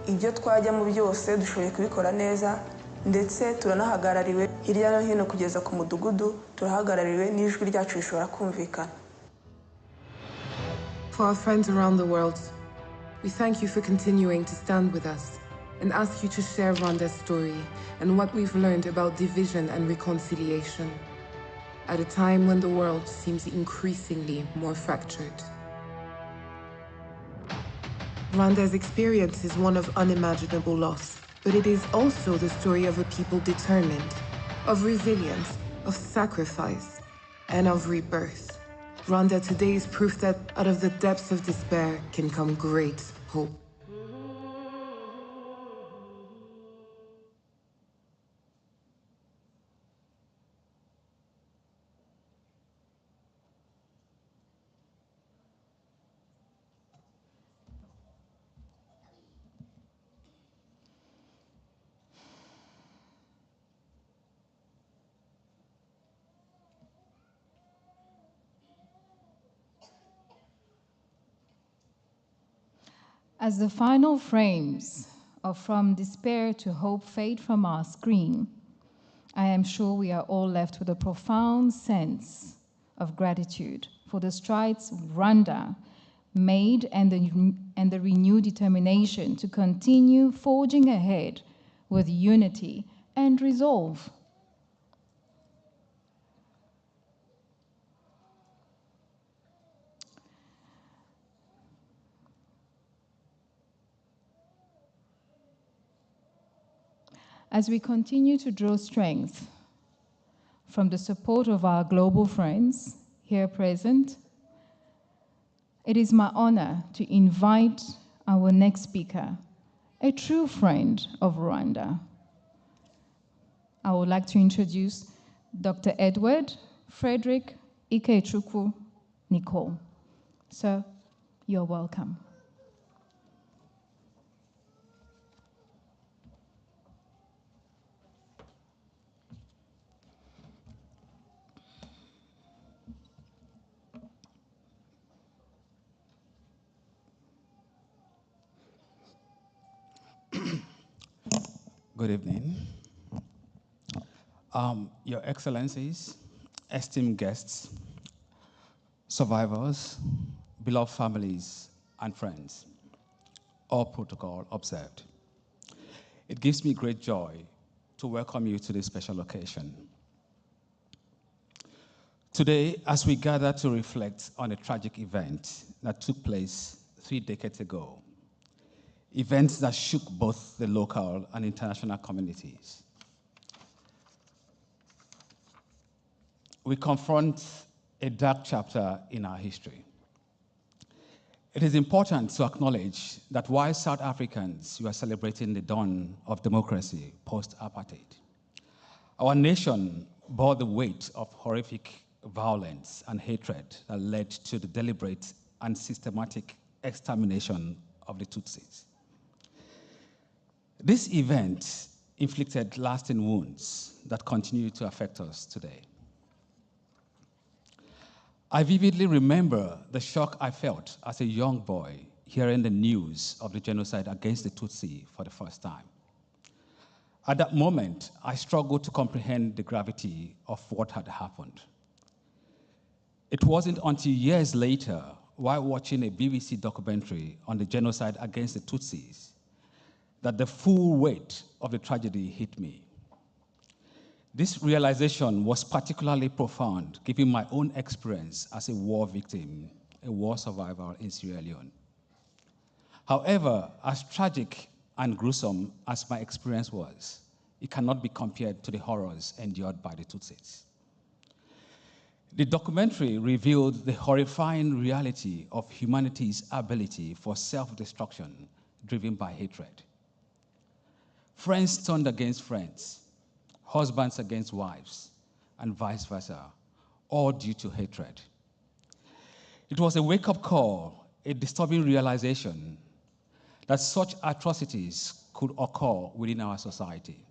ibyo twajyamo byose dushoboye kubikora neza ndetse turanahagarariwe hirya no hino kugeza ku mudugudu turahagarariwe n'ijwi ryacu rishobora kumvikana. For our friends around the world, we thank you for continuing to stand with us and ask you to share Rwanda's story and what we've learned about division and reconciliation at a time when the world seems increasingly more fractured. Rwanda's experience is one of unimaginable loss, but it is also the story of a people determined, of resilience, of sacrifice, and of rebirth. Rwanda today is proof that out of the depths of despair can come great hope. As the final frames of From Despair to Hope fade from our screen, I am sure we are all left with a profound sense of gratitude for the strides Rwanda made and the renewed determination to continue forging ahead with unity and resolve. As we continue to draw strength from the support of our global friends here present, it is my honor to invite our next speaker, a true friend of Rwanda. I would like to introduce Dr. Edward Frederick Ikechukwu Nicole. Sir, you're welcome. Good evening. Your Excellencies, esteemed guests, survivors, beloved families, and friends, all protocol observed. It gives me great joy to welcome you to this special occasion. Today, as we gather to reflect on a tragic event that took place 3 decades ago, events that shook both the local and international communities, we confront a dark chapter in our history. It is important to acknowledge that while South Africans were celebrating the dawn of democracy post-apartheid, our nation bore the weight of horrific violence and hatred that led to the deliberate and systematic extermination of the Tutsis. This event inflicted lasting wounds that continue to affect us today. I vividly remember the shock I felt as a young boy hearing the news of the genocide against the Tutsi for the first time. At that moment, I struggled to comprehend the gravity of what had happened. It wasn't until years later, while watching a BBC documentary on the genocide against the Tutsis, that the full weight of the tragedy hit me. This realization was particularly profound, given my own experience as a war victim, a war survivor in Sierra Leone. However, as tragic and gruesome as my experience was, it cannot be compared to the horrors endured by the Tutsis. The documentary revealed the horrifying reality of humanity's ability for self-destruction driven by hatred. Friends turned against friends, husbands against wives, and vice versa, all due to hatred. It was a wake-up call, a disturbing realization that such atrocities could occur within our society.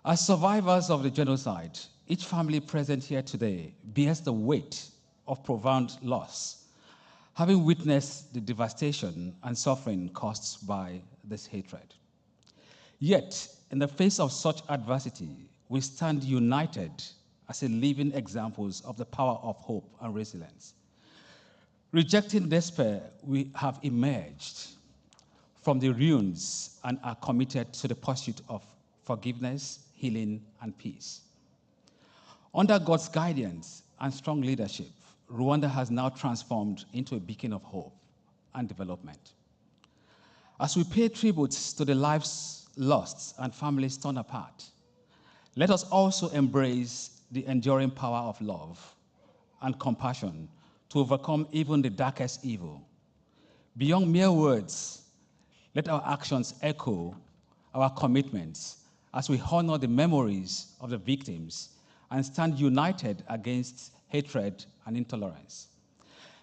As survivors of the genocide, each family present here today bears the weight of profound loss, having witnessed the devastation and suffering caused by this hatred. Yet, in the face of such adversity, we stand united as a living examples of the power of hope and resilience. Rejecting despair, we have emerged from the ruins and are committed to the pursuit of forgiveness, healing, and peace. Under God's guidance and strong leadership, Rwanda has now transformed into a beacon of hope and development. As we pay tributes to the lives lost and families torn apart, let us also embrace the enduring power of love and compassion to overcome even the darkest evil. Beyond mere words, let our actions echo our commitments as we honor the memories of the victims and stand united against hatred and intolerance.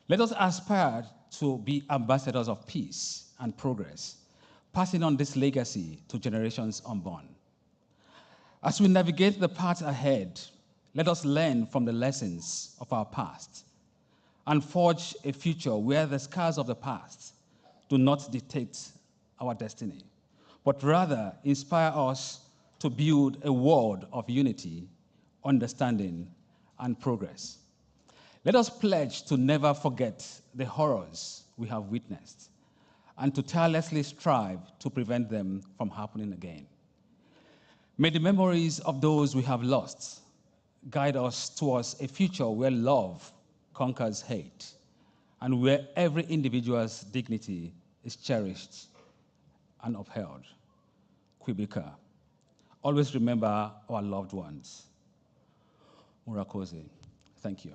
Let us aspire to be ambassadors of peace and progress, passing on this legacy to generations unborn. As we navigate the path ahead, let us learn from the lessons of our past and forge a future where the scars of the past do not dictate our destiny, but rather inspire us to build a world of unity, understanding, and progress. Let us pledge to never forget the horrors we have witnessed and to tirelessly strive to prevent them from happening again. May the memories of those we have lost guide us towards a future where love conquers hate and where every individual's dignity is cherished and upheld. Kwibika. Always remember our loved ones. Murakoze. Thank you.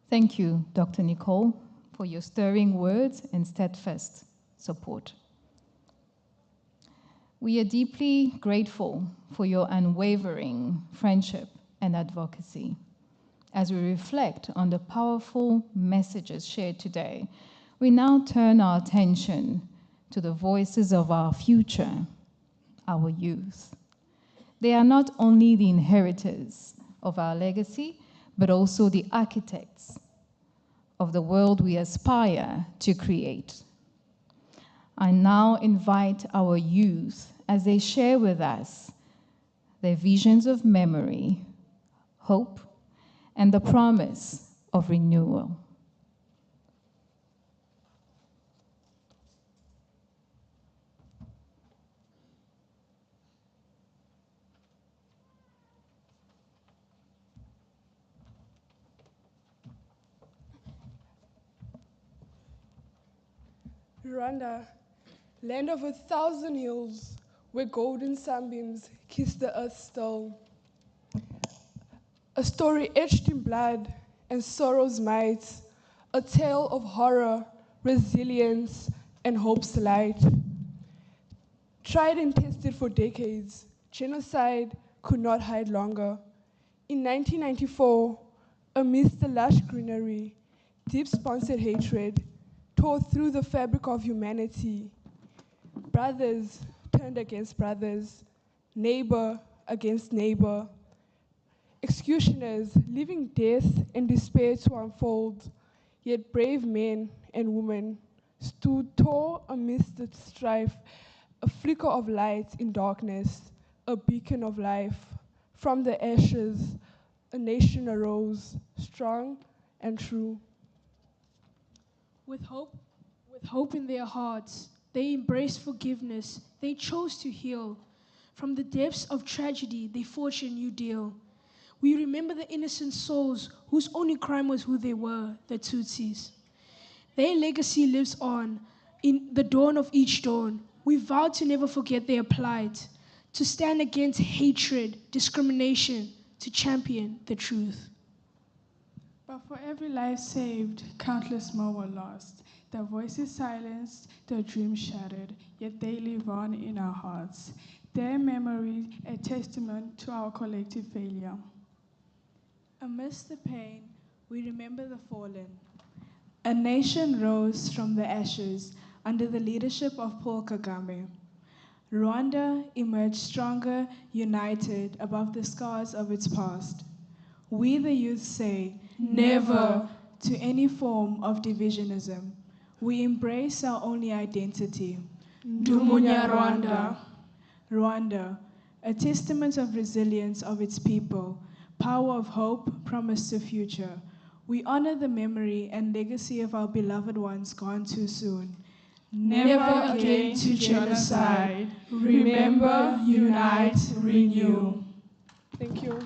Thank you, Dr. Nicole, for your stirring words and steadfast support. We are deeply grateful for your unwavering friendship and advocacy. As we reflect on the powerful messages shared today, We now turn our attention to the voices of our future, our youth. They are not only the inheritors of our legacy, but also the architects of the world we aspire to create. I now invite our youth as they share with us their visions of memory, hope, and the promise of renewal. Rwanda, land of 1,000 hills, where golden sunbeams kiss the earth's stone. A story etched in blood and sorrow's might, a tale of horror, resilience, and hope's light. Tried and tested for decades, genocide could not hide longer. In 1994, amidst the lush greenery, deep-sponsored hatred tore through the fabric of humanity. Brothers turned against brothers, neighbor against neighbor. Executioners leaving death and despair to unfold, yet brave men and women stood tall amidst the strife, a flicker of light in darkness, a beacon of life. From the ashes, a nation arose, strong and true. With hope in their hearts, they embraced forgiveness. They chose to heal. From the depths of tragedy, they forged a new deal. We remember the innocent souls whose only crime was who they were, the Tutsis. Their legacy lives on in the dawn of each dawn. We vow to never forget their plight, to stand against hatred, discrimination, to champion the truth. But for every life saved, countless more were lost. Their voices silenced, their dreams shattered, yet they live on in our hearts. Their memory a testament to our collective failure. Amidst the pain, we remember the fallen. A nation rose from the ashes under the leadership of Paul Kagame. Rwanda emerged stronger, united above the scars of its past. We, the youth, say, never to any form of divisionism. We embrace our only identity. Ndumunya Rwanda. Rwanda, a testament of resilience of its people, power of hope, promise to future. We honor the memory and legacy of our beloved ones gone too soon. Never again to genocide. Remember, unite, renew. Thank you.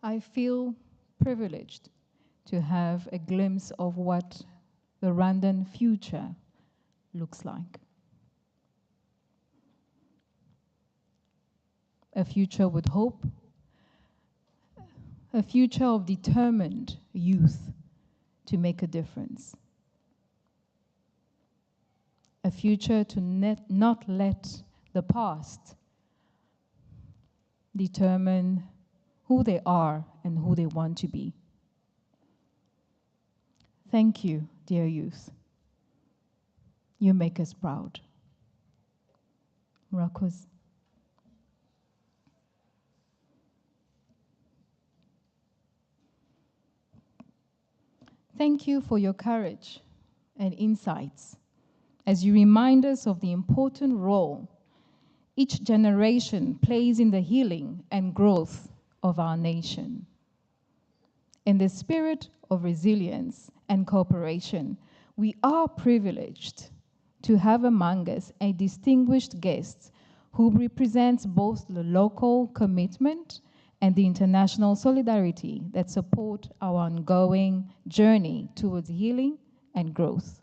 I feel privileged to have a glimpse of what the Rwandan future looks like. A future with hope, a future of determined youth to make a difference. A future to not let the past determine who they are and who they want to be. Thank you, dear youth. You make us proud. Murakoze. Thank you for your courage and insights as you remind us of the important role each generation plays in the healing and growth of our nation. In the spirit of resilience and cooperation, we are privileged to have among us a distinguished guest who represents both the local commitment and the international solidarity that support our ongoing journey towards healing and growth.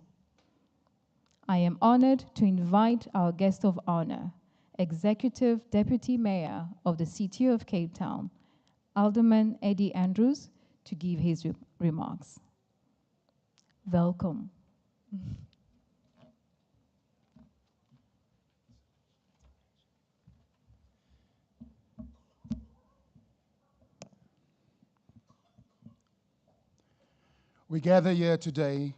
I am honored to invite our guest of honor, Executive Deputy Mayor of the City of Cape Town, Alderman Eddie Andrews, to give his remarks. Welcome. We gather here today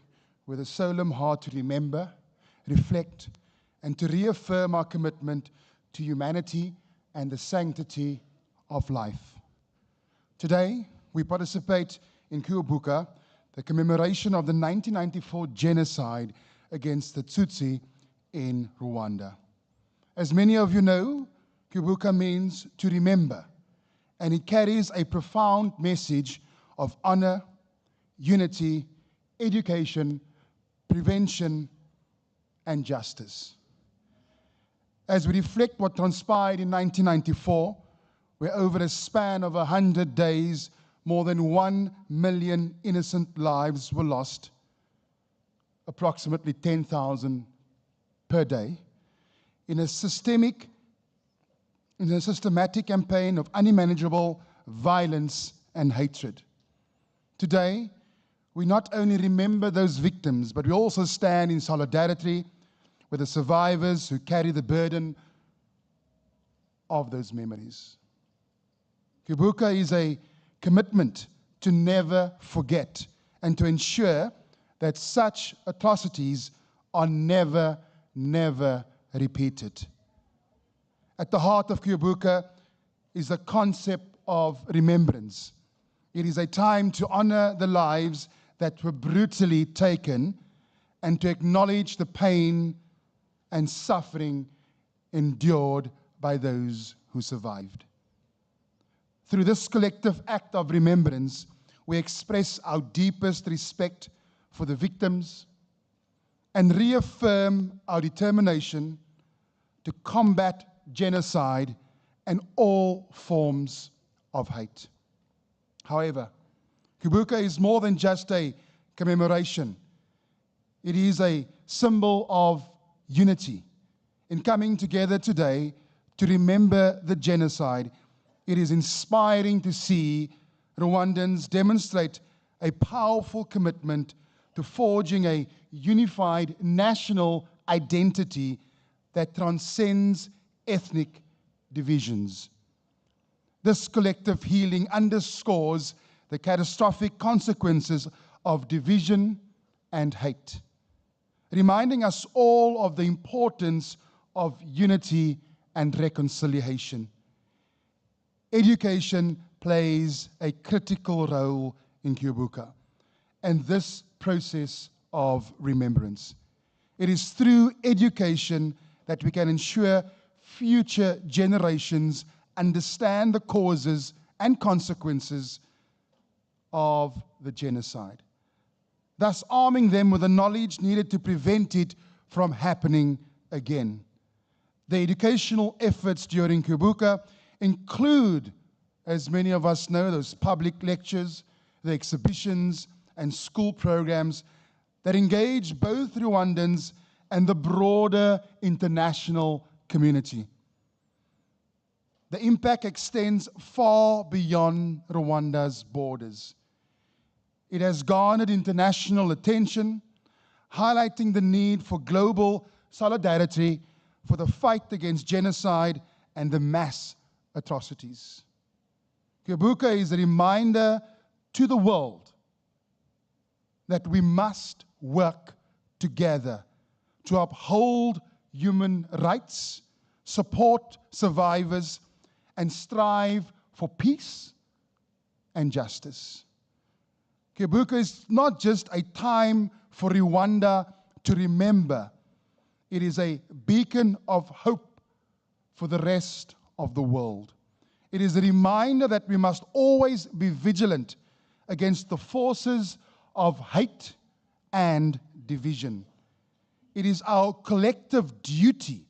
with a solemn heart to remember, reflect, and to reaffirm our commitment to humanity and the sanctity of life. Today, we participate in Kuibuka, the commemoration of the 1994 genocide against the Tutsi in Rwanda. As many of you know, Kuibuka means to remember, and it carries a profound message of honor, unity, education, prevention, and justice. As we reflect what transpired in 1994, where over a span of 100 days, more than 1 million innocent lives were lost, approximately 10,000 per day, in a systematic campaign of unmanageable violence and hatred. Today, we not only remember those victims, but we also stand in solidarity with the survivors who carry the burden of those memories. Kuibuka is a commitment to never forget and to ensure that such atrocities are never, never repeated. At the heart of Kuibuka is the concept of remembrance. It is a time to honor the lives that were brutally taken and to acknowledge the pain and suffering endured by those who survived. Through this collective act of remembrance, we express our deepest respect for the victims and reaffirm our determination to combat genocide and all forms of hate. However, Kuibuka is more than just a commemoration. It is a symbol of unity. In coming together today to remember the genocide, it is inspiring to see Rwandans demonstrate a powerful commitment to forging a unified national identity that transcends ethnic divisions. This collective healing underscores the catastrophic consequences of division and hate, reminding us all of the importance of unity and reconciliation. Education plays a critical role in Kuibuka and this process of remembrance. It is through education that we can ensure future generations understand the causes and consequences of the genocide, thus arming them with the knowledge needed to prevent it from happening again. The educational efforts during Kuibuka include, as many of us know, those public lectures, the exhibitions, and school programs that engage both Rwandans and the broader international community. The impact extends far beyond Rwanda's borders. It has garnered international attention, highlighting the need for global solidarity for the fight against genocide and the mass atrocities. Kuibuka is a reminder to the world that we must work together to uphold human rights, support survivors, and strive for peace and justice. Kuibuka is not just a time for Rwanda to remember. It is a beacon of hope for the rest of the world. It is a reminder that we must always be vigilant against the forces of hate and division. It is our collective duty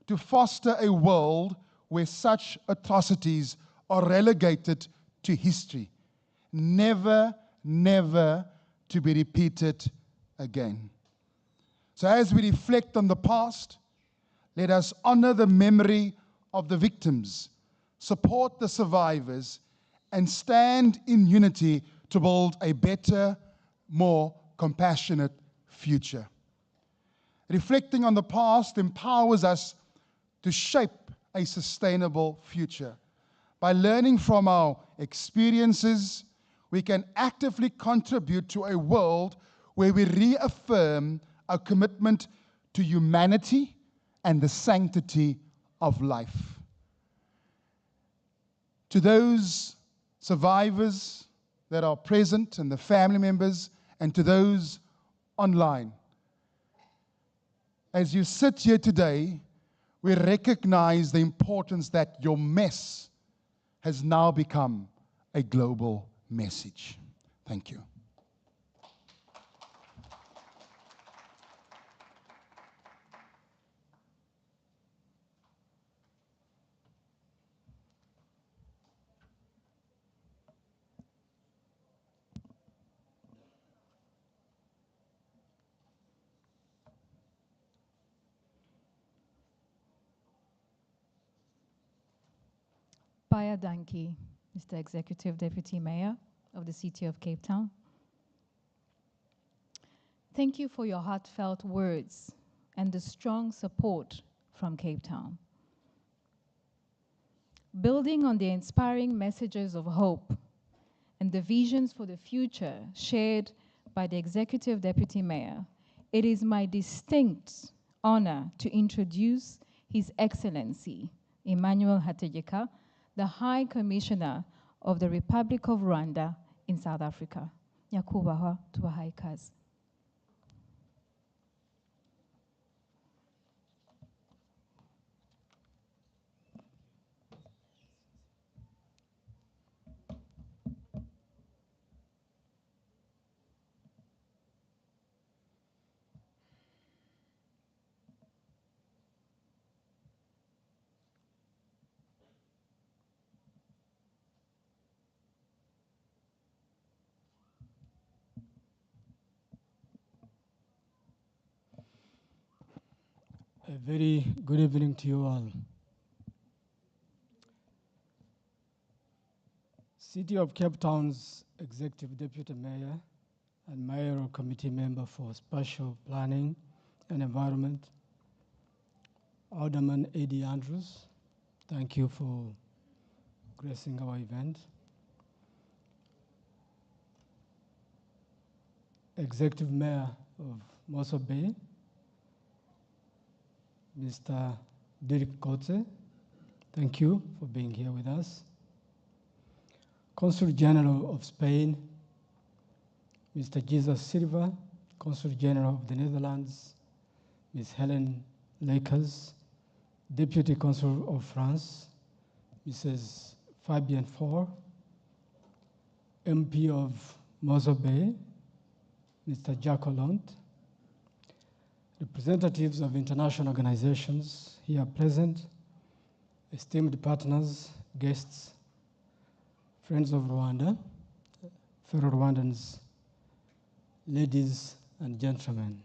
to foster a world where such atrocities are relegated to history, never, never to be repeated again. So as we reflect on the past, Let us honor the memory of the victims, support the survivors, and stand in unity to build a better, more compassionate future. Reflecting on the past empowers us to shape a sustainable future. By learning from our experiences, we can actively contribute to a world where we reaffirm our commitment to humanity and the sanctity of life. To those survivors that are present and the family members, and to those online, as you sit here today, we recognize the importance that your mess has now become a global message. Thank you. Paya Danki, Mr. Executive Deputy Mayor of the City of Cape Town. Thank you for your heartfelt words and the strong support from Cape Town. Building on the inspiring messages of hope and the visions for the future shared by the Executive Deputy Mayor, it is my distinct honor to introduce His Excellency Emmanuel Hategeka, the High Commissioner of the Republic of Rwanda in South Africa. Nyakubahwa tubahaye ikaze. A very good evening to you all. City of Cape Town's Executive Deputy Mayor and Mayoral Committee Member for Spatial Planning and Environment, Alderman A.D. Andrews, thank you for gracing our event. Executive Mayor of Moso Bay, Mr. Dirk Kotze, thank you for being here with us. Consul General of Spain, Mr. Jesus Silva, Consul General of the Netherlands, Ms. Helen Lakers, Deputy Consul of France, Mrs. Fabienne Faure, MP of Moso Bay, Mr. Jack Hollande, representatives of international organizations here present, esteemed partners, guests, friends of Rwanda, fellow Rwandans, ladies and gentlemen.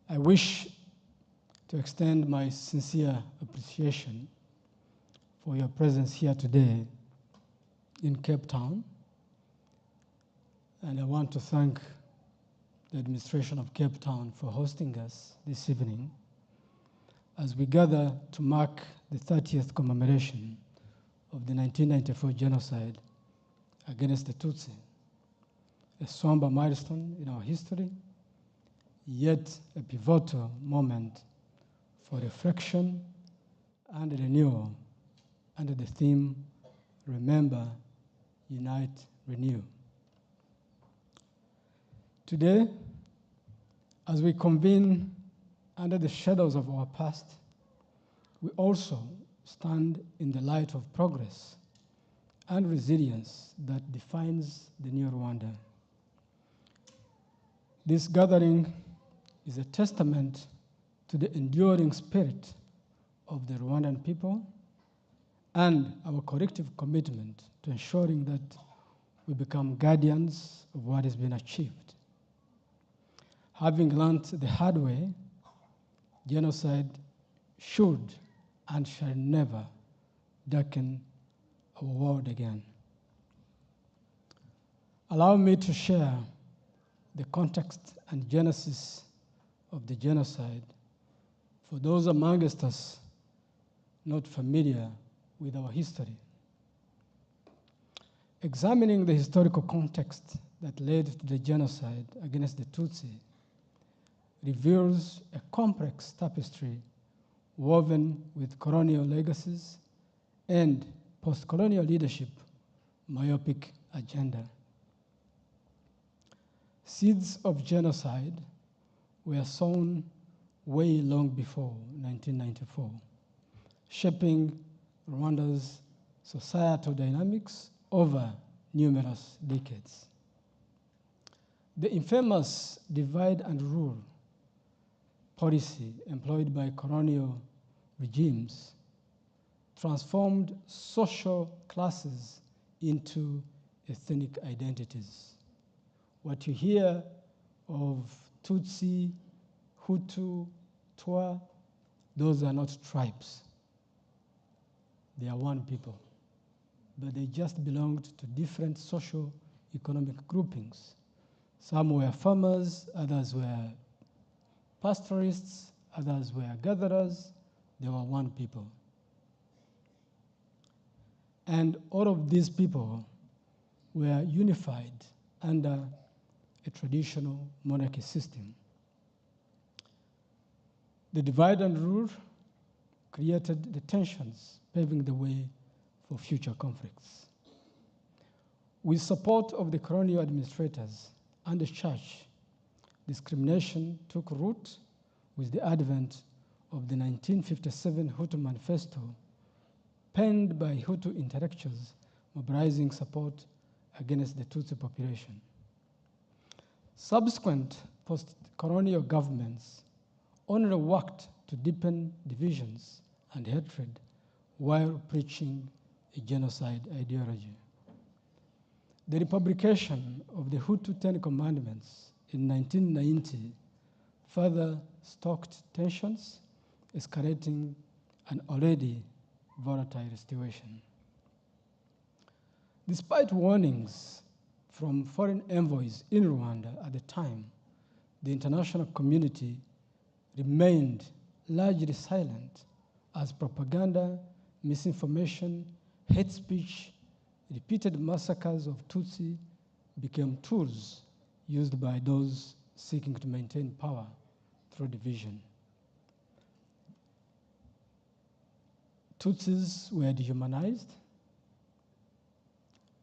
I wish to extend my sincere appreciation for your presence here today in Cape Town, and I want to thank the administration of Cape Town for hosting us this evening as we gather to mark the 30th commemoration of the 1994 genocide against the Tutsi, a somber milestone in our history, yet a pivotal moment for reflection and renewal under the theme, Remember, Unite, Renew. Today, as we convene under the shadows of our past, we also stand in the light of progress and resilience that defines the new Rwanda. This gathering is a testament to the enduring spirit of the Rwandan people and our collective commitment to ensuring that we become guardians of what has been achieved. Having learned the hard way genocide should and shall never darken our world again. Allow me to share the context and genesis of the genocide for those amongst us not familiar with our history. Examining the historical context that led to the genocide against the Tutsi reveals a complex tapestry woven with colonial legacies and post-colonial leadership myopic agenda. Seeds of genocide were sown way long before 1994, shaping Rwanda's societal dynamics over numerous decades. The infamous divide and rule policy employed by colonial regimes transformed social classes into ethnic identities. What you hear of Tutsi, Hutu, Twa, those are not tribes. They are one people, but they just belonged to different social economic groupings. Some were farmers, others were pastoralists, others were gatherers. They were one people. And all of these people were unified under a traditional monarchy system. The divide and rule created the tensions, paving the way for future conflicts. With support of the colonial administrators and the church, discrimination took root with the advent of the 1957 Hutu Manifesto, penned by Hutu intellectuals mobilizing support against the Tutsi population. Subsequent post-colonial governments only worked to deepen divisions and hatred while preaching a genocide ideology. The republication of the Hutu Ten Commandments in 1990 further stoked tensions, escalating an already volatile situation. Despite warnings from foreign envoys in Rwanda at the time, the international community remained largely silent as propaganda, misinformation, hate speech, repeated massacres of Tutsi became tools used by those seeking to maintain power through division. Tutsis were dehumanized,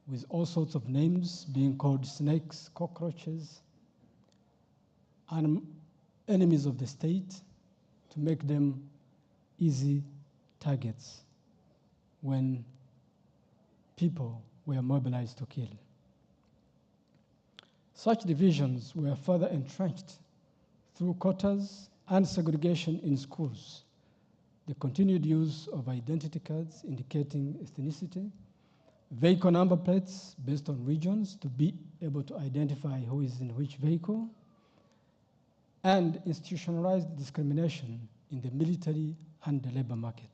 with all sorts of names being called snakes, cockroaches, and enemies of the state to make them easy targets when people were mobilized to kill. Such divisions were further entrenched through quotas and segregation in schools, the continued use of identity cards indicating ethnicity, vehicle number plates based on regions to be able to identify who is in which vehicle, and institutionalized discrimination in the military and the labor market.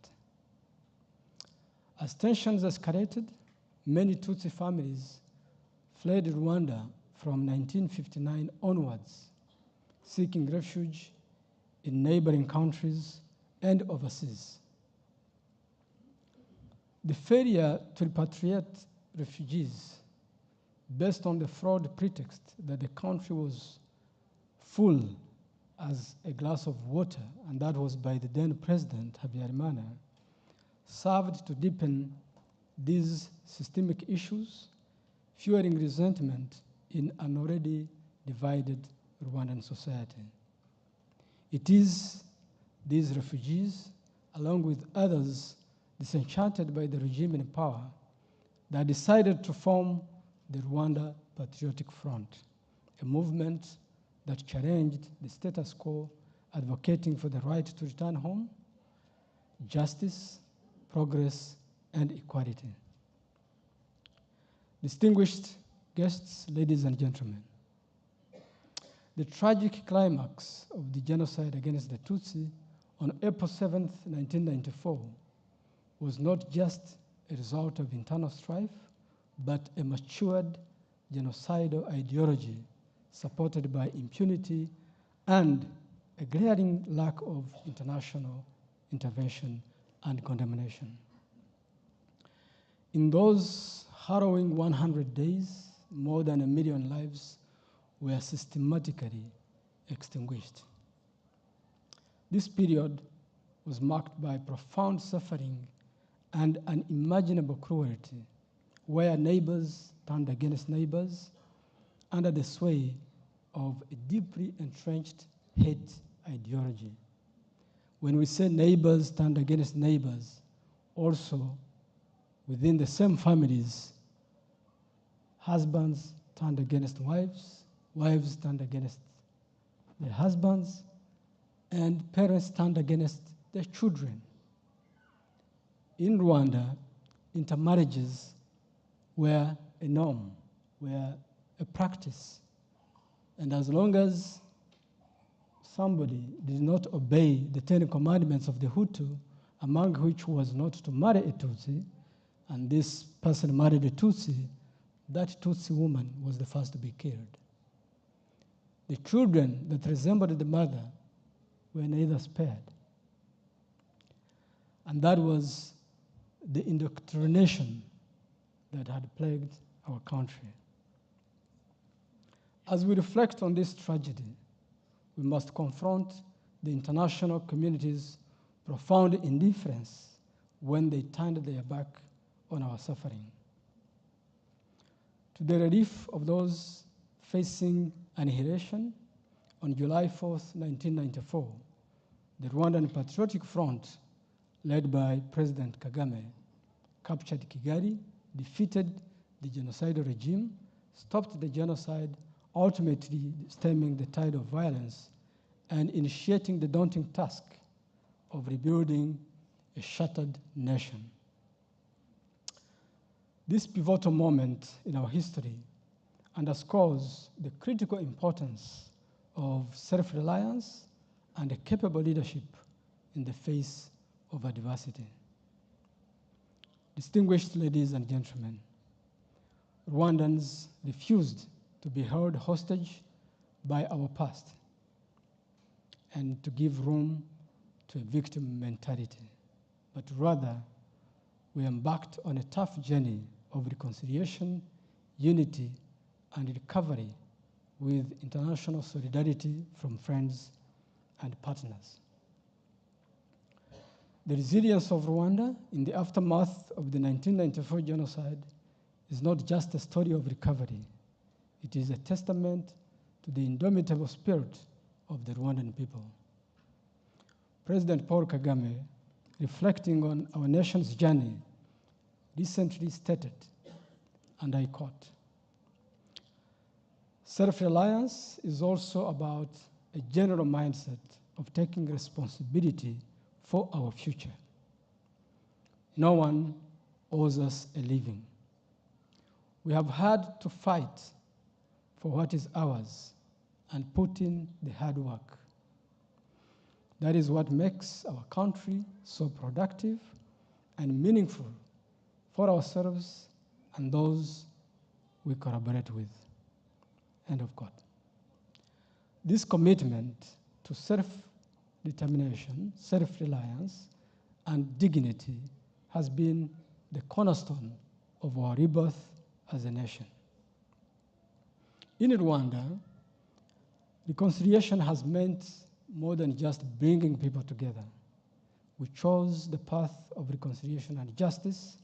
As tensions escalated, many Tutsi families fled Rwanda from 1959 onwards, seeking refuge in neighboring countries and overseas. The failure to repatriate refugees based on the fraud pretext that the country was full as a glass of water, and that was by the then president, Habyarimana, served to deepen these systemic issues, fueling resentment in an already divided Rwandan society. It is these refugees, along with others disenchanted by the regime in power, that decided to form the Rwanda Patriotic Front, a movement that challenged the status quo, advocating for the right to return home, justice, progress, and equality. Distinguished guests, ladies and gentlemen, the tragic climax of the genocide against the Tutsi on April 7th, 1994, was not just a result of internal strife, but a matured genocidal ideology supported by impunity and a glaring lack of international intervention and condemnation. In those harrowing 100 days, more than 1 million lives were systematically extinguished. This period was marked by profound suffering and unimaginable cruelty, where neighbors turned against neighbors under the sway of a deeply entrenched hate ideology. When we say neighbors turned against neighbors, also within the same families, husbands turned against wives, wives turned against their husbands, and parents turned against their children. In Rwanda, intermarriages were a norm, were a practice. And as long as somebody did not obey the 10 commandments of the Hutu, among which was not to marry a Tutsi, and this person married a Tutsi, that Tutsi woman was the first to be killed. The children that resembled the mother were neither spared. And that was the indoctrination that had plagued our country. As we reflect on this tragedy, we must confront the international community's profound indifference when they turned their back on our suffering. To the relief of those facing annihilation, on July 4th, 1994, the Rwandan Patriotic Front, led by President Kagame, captured Kigali, defeated the genocidal regime, stopped the genocide, ultimately stemming the tide of violence and initiating the daunting task of rebuilding a shattered nation. This pivotal moment in our history underscores the critical importance of self-reliance and a capable leadership in the face of adversity. Distinguished ladies and gentlemen, Rwandans refused to be held hostage by our past and to give room to a victim mentality, but rather we embarked on a tough journey of reconciliation, unity, and recovery with international solidarity from friends and partners. The resilience of Rwanda in the aftermath of the 1994 genocide is not just a story of recovery. It is a testament to the indomitable spirit of the Rwandan people. President Paul Kagame, reflecting on our nation's journey, recently stated, and I quote, "Self-reliance is also about a general mindset of taking responsibility for our future. No one owes us a living. We have had to fight for what is ours and put in the hard work. That is what makes our country so productive and meaningful for ourselves and those we collaborate with." End of quote. This commitment to self-determination, self-reliance, and dignity has been the cornerstone of our rebirth as a nation. In Rwanda, reconciliation has meant more than just bringing people together. We chose the path of reconciliation and justice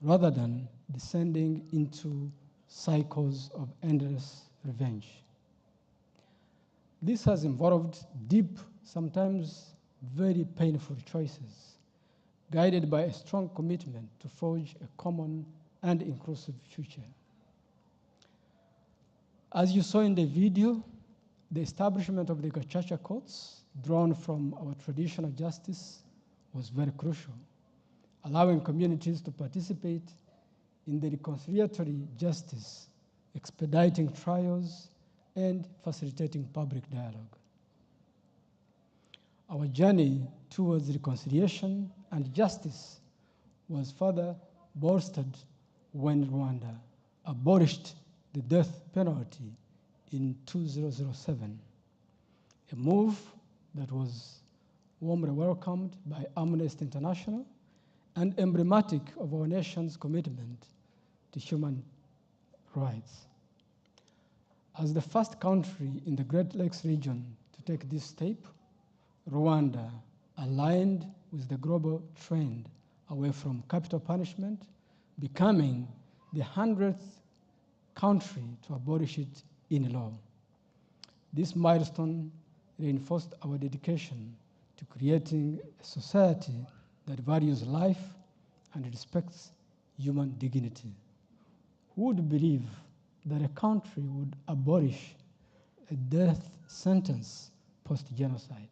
rather than descending into cycles of endless revenge. This has involved deep, sometimes very painful choices, guided by a strong commitment to forge a common and inclusive future. As you saw in the video, the establishment of the Gacaca courts, drawn from our traditional justice, was very crucial, allowing communities to participate in the reconciliatory justice, expediting trials, and facilitating public dialogue. Our journey towards reconciliation and justice was further bolstered when Rwanda abolished the death penalty in 2007, a move that was warmly welcomed by Amnesty International and emblematic of our nation's commitment to human rights. As the first country in the Great Lakes region to take this step, Rwanda aligned with the global trend away from capital punishment, becoming the 100th country to abolish it in law. This milestone reinforced our dedication to creating a society that values life and respects human dignity. Who would believe that a country would abolish a death sentence post-genocide?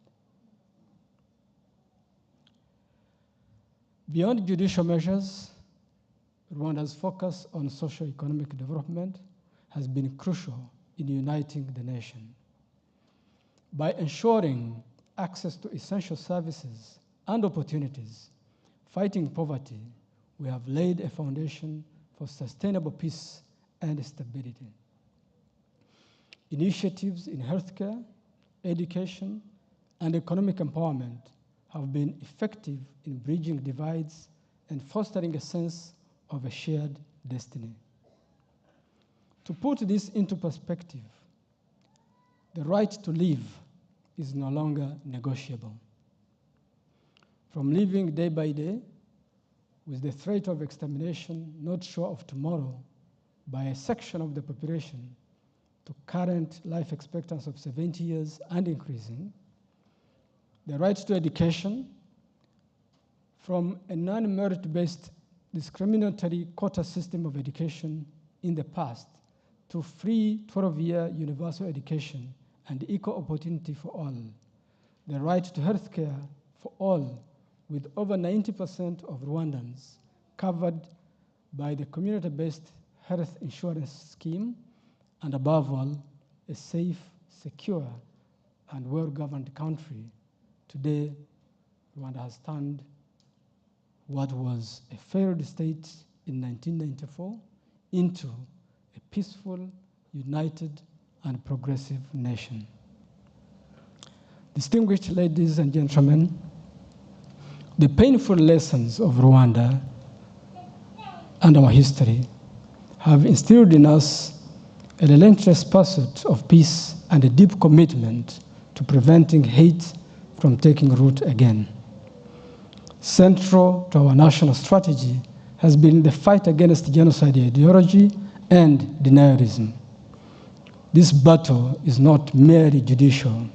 Beyond judicial measures, Rwanda's focus on socio-economic development has been crucial in uniting the nation. By ensuring access to essential services and opportunities, fighting poverty, we have laid a foundation for sustainable peace and stability. Initiatives in healthcare, education, and economic empowerment have been effective in bridging divides and fostering a sense of a shared destiny. To put this into perspective, the right to live is no longer negotiable. From living day by day with the threat of extermination not sure of tomorrow by a section of the population to current life expectancy of 70 years and increasing, the right to education from a non-merit-based discriminatory quota system of education in the past to free 12-year universal education and equal opportunity for all, the right to health care for all, with over 90% of Rwandans covered by the community-based health insurance scheme, and above all, a safe, secure, and well-governed country. Today, Rwanda has turned what was a failed state in 1994 into a peaceful, united, and progressive nation. Distinguished ladies and gentlemen, the painful lessons of Rwanda and our history have instilled in us a relentless pursuit of peace and a deep commitment to preventing hate from taking root again. Central to our national strategy has been the fight against genocide ideology and denialism. This battle is not merely judicial,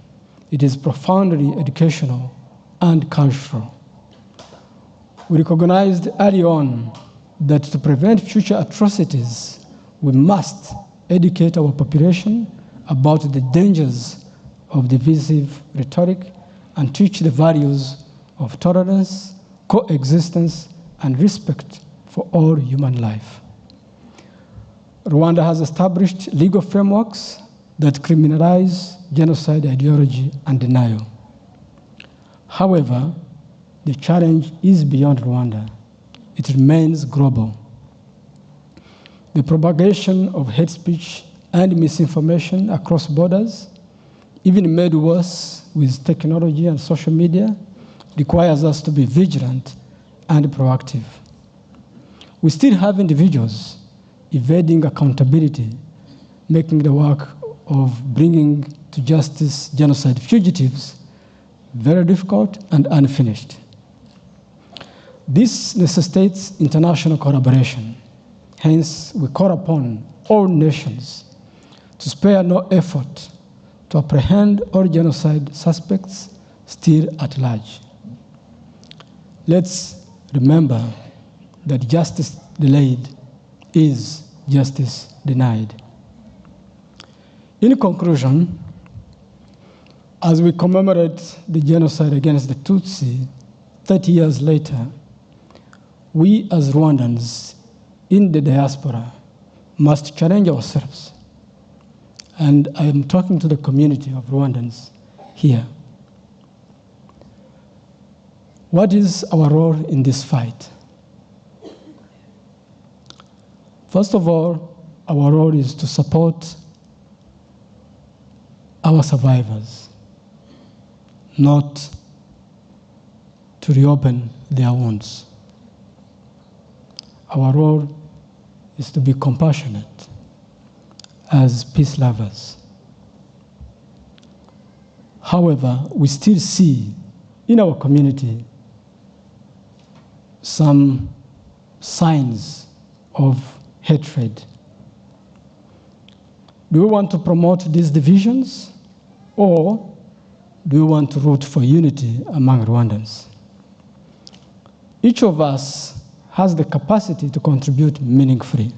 it is profoundly educational and cultural. We recognized early on that to prevent future atrocities, we must educate our population about the dangers of divisive rhetoric and teach the values of tolerance, coexistence, and respect for all human life. Rwanda has established legal frameworks that criminalize genocide ideology and denial. However, the challenge is beyond Rwanda. It remains global. The propagation of hate speech and misinformation across borders, even made worse with technology and social media, requires us to be vigilant and proactive. We still have individuals evading accountability, making the work of bringing to justice genocide fugitives very difficult and unfinished. This necessitates international collaboration. Hence, we call upon all nations to spare no effort to apprehend all genocide suspects still at large. Let's remember that justice delayed is justice denied. In conclusion, as we commemorate the genocide against the Tutsi 30 years later, we as Rwandans in the diaspora must challenge ourselves. And I am talking to the community of Rwandans here. What is our role in this fight? First of all, our role is to support our survivors, not to reopen their wounds. Our role is to be compassionate as peace lovers. However, we still see in our community some signs of hatred. Do we want to promote these divisions, or do we want to root for unity among Rwandans? Each of us has the capacity to contribute meaningfully.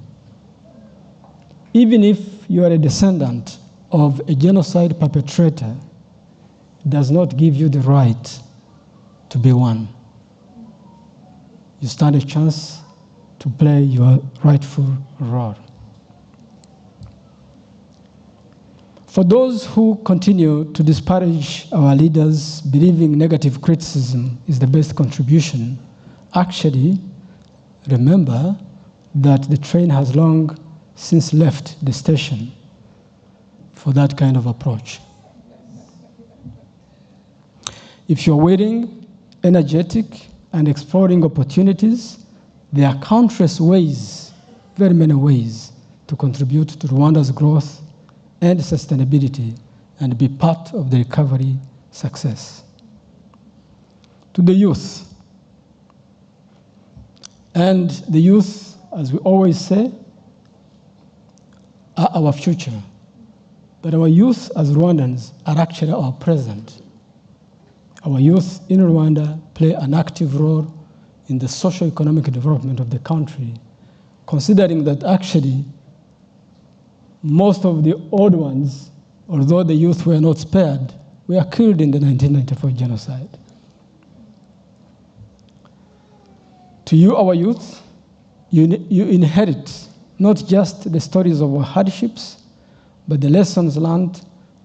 Even if you are a descendant of a genocide perpetrator, it does not give you the right to be one. You stand a chance to play your rightful role. For those who continue to disparage our leaders, believing negative criticism is the best contribution, actually remember that the train has long since left the station for that kind of approach. If you're willing, energetic, and exploring opportunities, there are countless ways, very many ways, to contribute to Rwanda's growth and sustainability and be part of the recovery success. To the youth, and the youth, as we always say, are our future. But our youth as Rwandans are actually our present. Our youth in Rwanda play an active role in the socio-economic development of the country, considering that actually most of the old ones, although the youth were not spared, were killed in the 1994 genocide. To you, our youth, you inherit not just the stories of our hardships, but the lessons learned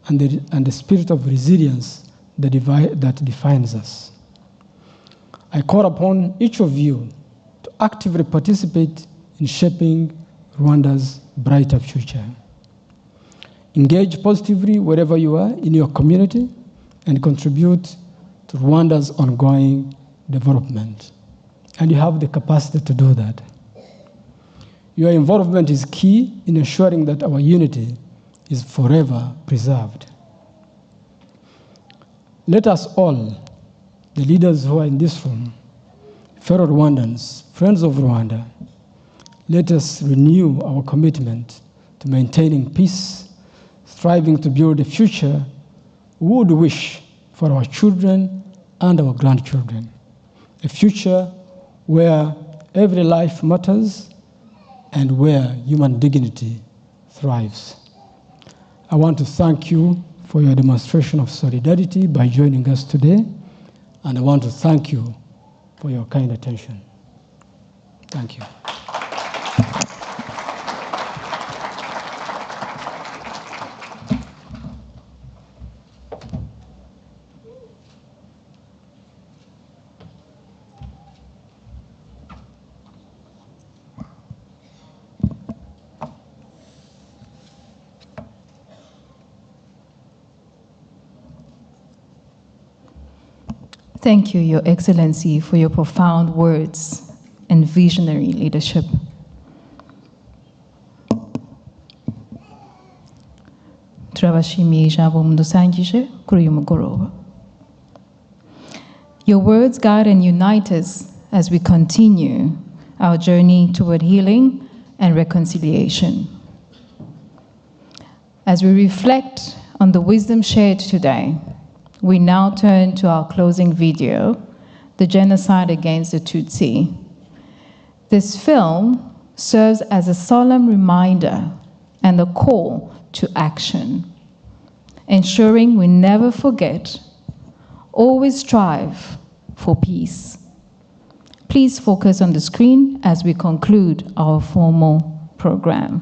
and the spirit of resilience that defines us. I call upon each of you to actively participate in shaping Rwanda's brighter future. Engage positively wherever you are in your community and contribute to Rwanda's ongoing development. And you have the capacity to do that. Your involvement is key in ensuring that our unity is forever preserved. Let us all, the leaders who are in this room, fellow Rwandans, friends of Rwanda, let us renew our commitment to maintaining peace, striving to build a future we would wish for our children and our grandchildren, a future where every life matters and where human dignity thrives. I want to thank you for your demonstration of solidarity by joining us today, and I want to thank you for your kind attention. Thank you. Thank you, Your Excellency, for your profound words and visionary leadership. Turabashimiye ijambo mudusangije kuri uyu mugoroba. Your words guide and unite us as we continue our journey toward healing and reconciliation. As we reflect on the wisdom shared today, we now turn to our closing video, The Genocide Against the Tutsi. This film serves as a solemn reminder and a call to action, ensuring we never forget, always strive for peace. Please focus on the screen as we conclude our formal program.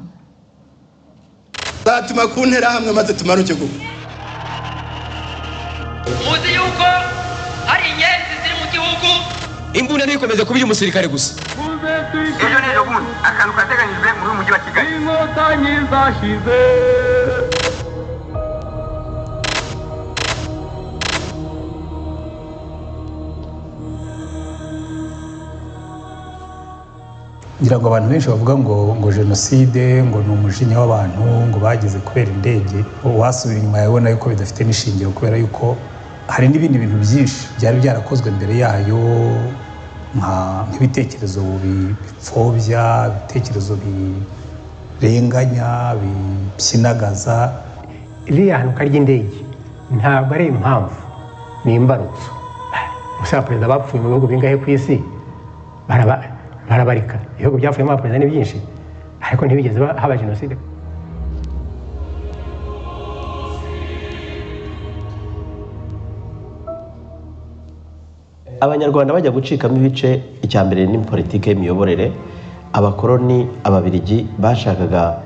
muzi yuko hari inyenzi ziri mu gihugu imbunda ntikomeze kuba iy'umusirikare gusa. Ejo n'ejo bundi akantu kateganyijwe muri uyu mujyi wa Kigali. Inkotanyi zashize. ngira ngo abantu benshi bavuga ngo jenoside ngo ni umujinya w'abantu ngo bagize kubera indege, wasubira inyuma yabona yuko bidafite n'ishingiro kubera yuko hari n'ibindi bintu byinshi byari byarakozwe mbere yayo nk'ibitekerezo bipfobya, ibitekerezo birenganya, bikinagaza. Iriya hanuka ry'indege ntabwo ari impamvu, ni imbarutso. Gusa abaperezida bapfuye mu bihugu bingahe ku isi barabarika. Ibihugu byapfuyemo abaperezida ni byinshi, ariko ntibigeze haba jenoside. Abanyarwanda bajya gucikamo ibice, icya mbere ni politike y'imiyoborere. Abakoloni, ababirigi bashakaga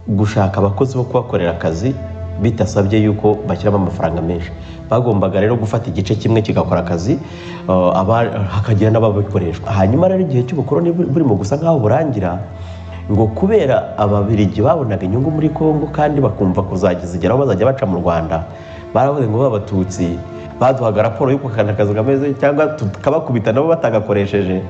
gushaka abakozi bo kubakorera akazi bitasabye yuko bashyiramo amafaranga menshi. Bagombaga rero gufata igice kimwe kigakora akazi, hakagira n'ababikoreshwa. Hanyuma rero igihe cy'ubukoloni burimo gusa nk'aho burangira, ngo kubera ababirigi babonaga inyungu muri Kongo kandi bakumva kuzagezigeraho bazajya baca mu Rwanda, baravuze ngo b'abatutsi baduhaga raporo y'uko akazi kameze cyangwa tukabakubita nabo batagakoresheje,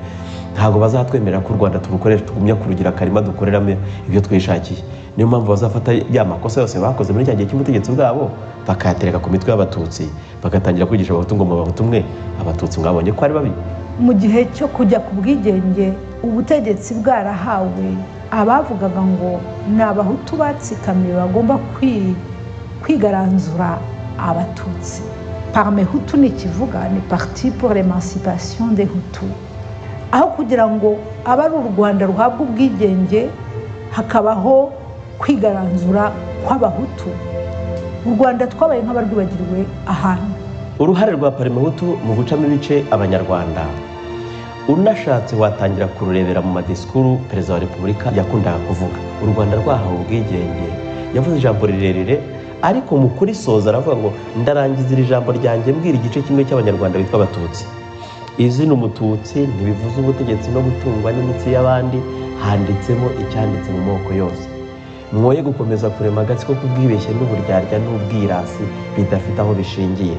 ntabwo bazatwemerera ko u Rwanda turukoresha, tugumya kurugira akarima dukoreramo ibyo twishakiye. Niyo mpamvu bazafata ya makosa yose bakoze muri cya gihe cy'ubutegetsi bwabo bakayatereka ku mitwe y'abatutsi, bagatangira kwigisha abahutu ngo mubahutu mwe abatutsi mwabonye ko ari babi. Mu gihe cyo kujya ku bwigenge, ubutegetsi bwarahawe abavugaga ngo ni abahutu batsikamiye bagomba kwigaranzura abatutsi. Parme Hutu ni kivuga ni Parti pour l'émancipation des Hutus. Aho kugira ngo aba ari u Rwanda ruhabwa ubwigenge hakabaho kwigaranzura kw'abahutu, u Rwanda twabaye nk'abarwibagiriwe ahantu. Uruhare rwa Parme Hutu mu gucamo ibice Abanyarwanda, unashatse watangira kururebera mu madisikuru Perezida wa Repubulika yakundaga kuvuga. U Rwanda rwahawe ubwigenge, yavuze ijambo rirerire, ariko mu kurisoza aravuga ngo ndarangiza iri jambo ryanjye mbwira igice kimwe cy'Abanyarwanda bitwa Abatutsi. Izina Umututsi ntibivuze ubutegetsi no gutungwa n'imitsi y'abandi, handitsemo icyanditse mu moko yose. Mwoye gukomeza kurema agatsiko k'ubwibeshye n'uburyarya n'ubwirasi bidafite aho bishingiye.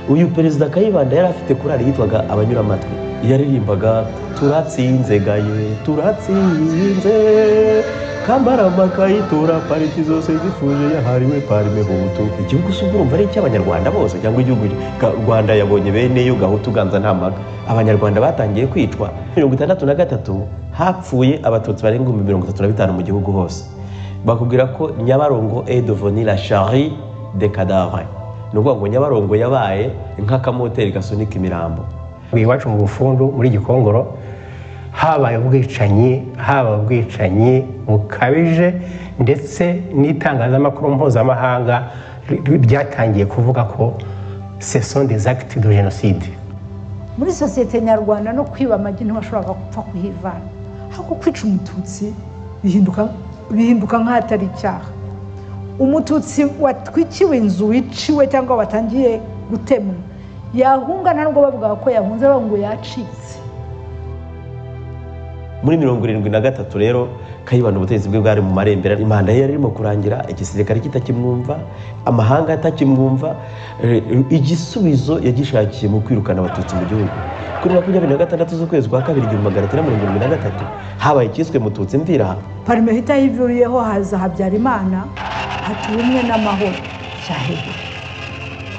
Uyu Perezida Kayibanda yari afite korali yitwaga Abanyuramatwi, yaririmbaga turatsinze gaye turatsinze, Kamarama kayitora pariti zose zifuje yahariwe Parme Hutu. Igihugu urumva ari icy'Abanyarwanda bose cyangwa igihugu Rwanda yabonye bene yo Gahutu ganza ntamaga. Abanyarwanda batangiye kwicwa 1963 hapfuye abatutsi barenga 35 mu gihugu hose. Bakubwira ko Nyabarongo est devenu la charrie des cadavres. Nuvuga ngo Nyabarongo yabaye nk'akamoteri gasunika imirambo. Iwacu mu Bufundu muri Gikongoro habaye ubwicanyi bukabije, ndetse n'itangazamakuru mpuzamahanga ryatangiye kuvuga ko ce sont des actes de génocide. Muri sosiyete nyarwanda no kwiba amagi ntibashoboraga gupfa kuhivana, ahubwo kwica umututsi bihinduka nk'ahatari icyaha. Umututsi watwikiwe inzu, wiciwe cyangwa watangiye gutemwa, yahunga ntabwo bavuga ko yahunze, bavuga ngo yacitse. Muri 73 rero Kayibanda ubutegetsi bwe bwari mu marembera, imanda ye yarimo kurangira, igisirikare kitakimwumva, amahanga atakimwumva. Igisubizo yagishakiye mu kwirukana abatutsi mu gihugu. Kuri 26 z'ukwezi kwa 1973 habaye ikiswe Mututsi mvira. Parme hita yivuriyeho haza Habyarimana, hati ubumwe n'amahoro cyahehe.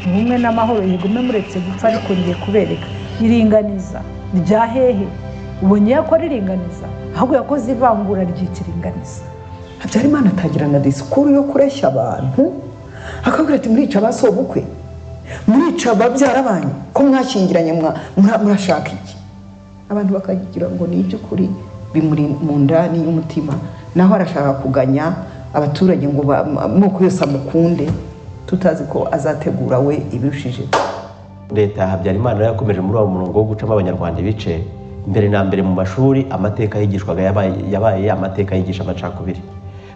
Ubumwe n'amahoro yigume muretse gupfa, ariko ngiye kubereka iringaniza rya hehe. Ubonye yakora iringaniza, ahubwo yakoze ivangura ry'ikiringaniza. Habyarimana atagira na disikuru yo kureshya abantu, akabwira ati murica abasobukwe, murica ababyara banyu, ko mwashyingiranye murashaka iki? Abantu bakagira ngo ni iby'ukuri bimuri mu ndani y'umutima, naho arashaka kuganya abaturage ngo amoko yose amukunde, tutazi ko azategura we ibirushije. Leta ya Habyarimana yakomeje muri uwo murongo wo gucamo Abanyarwanda ibice. Mbere na mbere mu mashuri amateka yigishwaga yabaye amateka yigisha amacakubiri,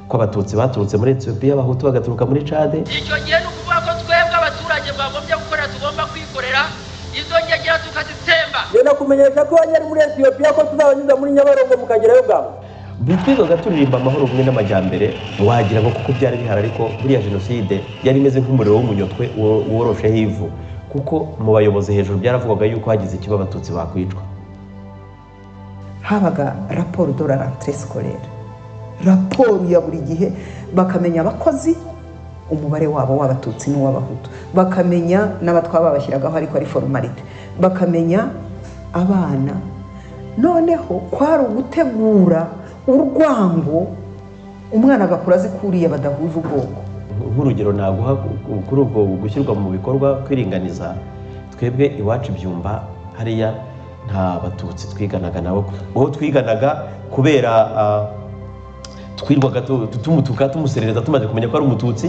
ko abatutsi baturutse muri Ethiopia, abahutu bagaturuka muri Chade. Icyo gihe ni ukuvuga ko twebwe abaturage bagombye gukora, tugomba kwikorera izo ngegera ngenda kumenyesha ko wanyari muri Ethiopia ko tuzabanyuza muri Nyabarongo mukagerayo bwangu. bitwigaga turirimba amahoro kumwe n'amajyambere wagira ngo kuko byari bihari ariko buriya jenoside yari imeze nk'umuriro w'umunyotwe worosheho ivu kuko mu bayobozi hejuru byaravugwaga yuko hagize ikiba abatutsi bakwicwa. Habaga raporo de la rentrée scolaire, raporo ya buri gihe, bakamenya abakozi umubare wabo w'abatutsi n'uw'abahutu, bakamenya n'abatwa babashyiragaho ariko ari formalite, bakamenya abana. Noneho kwari ugutegura urwango umwana agakura azi kuriya badahuje ubwoko. Nk'urugero naguha kuri ubwo gushyirwa mu bikorwa kwiringaniza, twebwe iwacu Byumba hariya nta batutsi twiganaga nabo, uwo twiganaga kubera twirwaga tumutuka tumuserereza tumaze kumenya ko ari umututsi,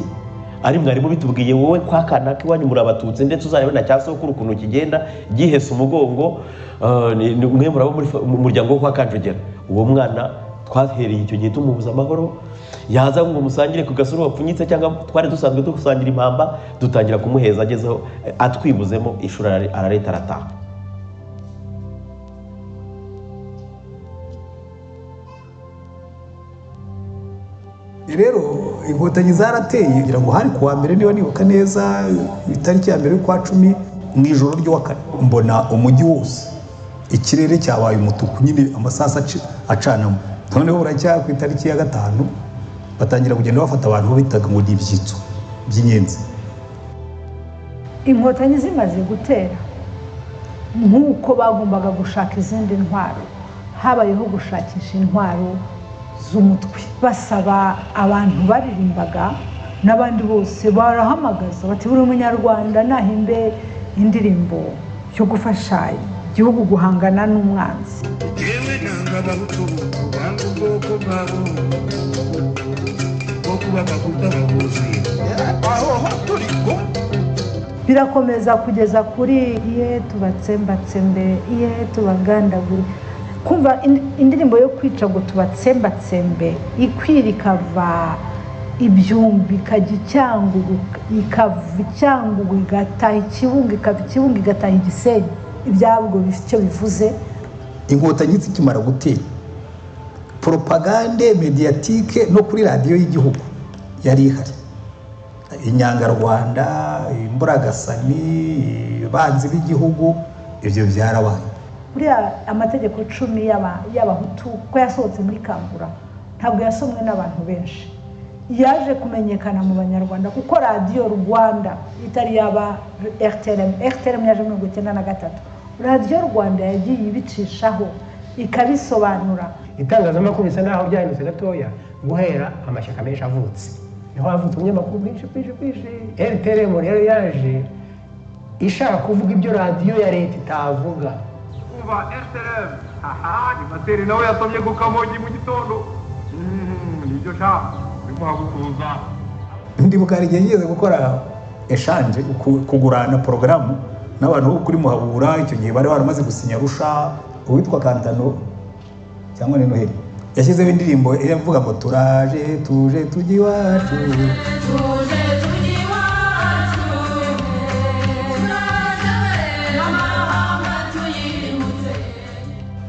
ari mwarimu bitubwiye wowe kwa kanaka iwanyu muri abatutsi ndetse uzarebe na cyasokuru ukuntu kigenda gihese umugongo, mwe murabo mu muryango wo kwa Kanjogera. Uwo mwana twahereye icyo gihe tumubuza amahoro, yaza ngo musangire ku gasuru wapfunyitse cyangwa twari dusanzwe dusangira impamba, dutangira kumuheza agezeho atwibuzemo ishuri arareta arataha. Rero inkotanyi zarateye kugira ngo hari kuwa mbere niba nibuka neza itariki ya mbere y'ukwa 10 mu ijoro ry'uwa kane mbona umujyi wose ikirere cyabaye umutuku nyine amasasa acanamo. Noneho buracya ku itariki ya 5 batangira kugenda bafata abantu bitaga ngo ni ibyitso by'inyenzi. Inkotanyi zimaze gutera nk'uko bagombaga gushaka izindi ntwaro, habayeho gushakisha intwaro z'umutwe, basaba abantu baririmbaga n'abandi bose barahamagaza bati buri munyarwanda nahimbe indirimbo yo gufasha igihugu guhangana n'umwanzi. yewe nanga bahutu bangu bwoko bwabo bwo kubaga kutababuzi aho turiko birakomeza kugeza kuri iye tubatsembatsembe, iye tubagandagure. Kumva indirimbo yo kwica ngo tubatsembatsembe ikwira ikava Ibyumba ikajya Icyangugu, ikava Icyangugu igataha Ikibungo, ikava Ikibungo igataha Igisenyi. Ibyabwo bifite icyo bivuze. Inkotanyi zikimara gutera, propagande mediatike no kuri radiyo y'igihugu yari ihari. Inyangarwanda, Imburagasani, banzi b'igihugu, ibyo byarabaye. Buriya amategeko 10 y'abahutu ko yasohotse muri Kangura ntabwo yasomwe n'abantu benshi, yaje kumenyekana mu banyarwanda kuko radiyo Rwanda itari yaba RTRM yaje mu 1993, radiyo Rwanda yagiye ibicishaho ikabisobanura. Itangazamakuru bisa naho ryahindutse gatoya guhera amashyaka menshi avutse, niho havutse umunyamakuru bwinshi RTRM rero yaje ishaka kuvuga ibyo radiyo ya leta itavuga. Kuva RTRM ni materi nawe yasomye ku Kamonyi mu gitondo, nibyo sha bimuhagutuza. Ndibuka hari igihe yigeze gukora eshanje kugurana porogaramu n'abantu bo kuri Muhabura. Icyo gihe bari baramaze gusinya Arusha. Uwitwa Kantano cyangwa ni Noheli yashyizeho indirimbo ivuga ngo turaje tuje tujya iwacu,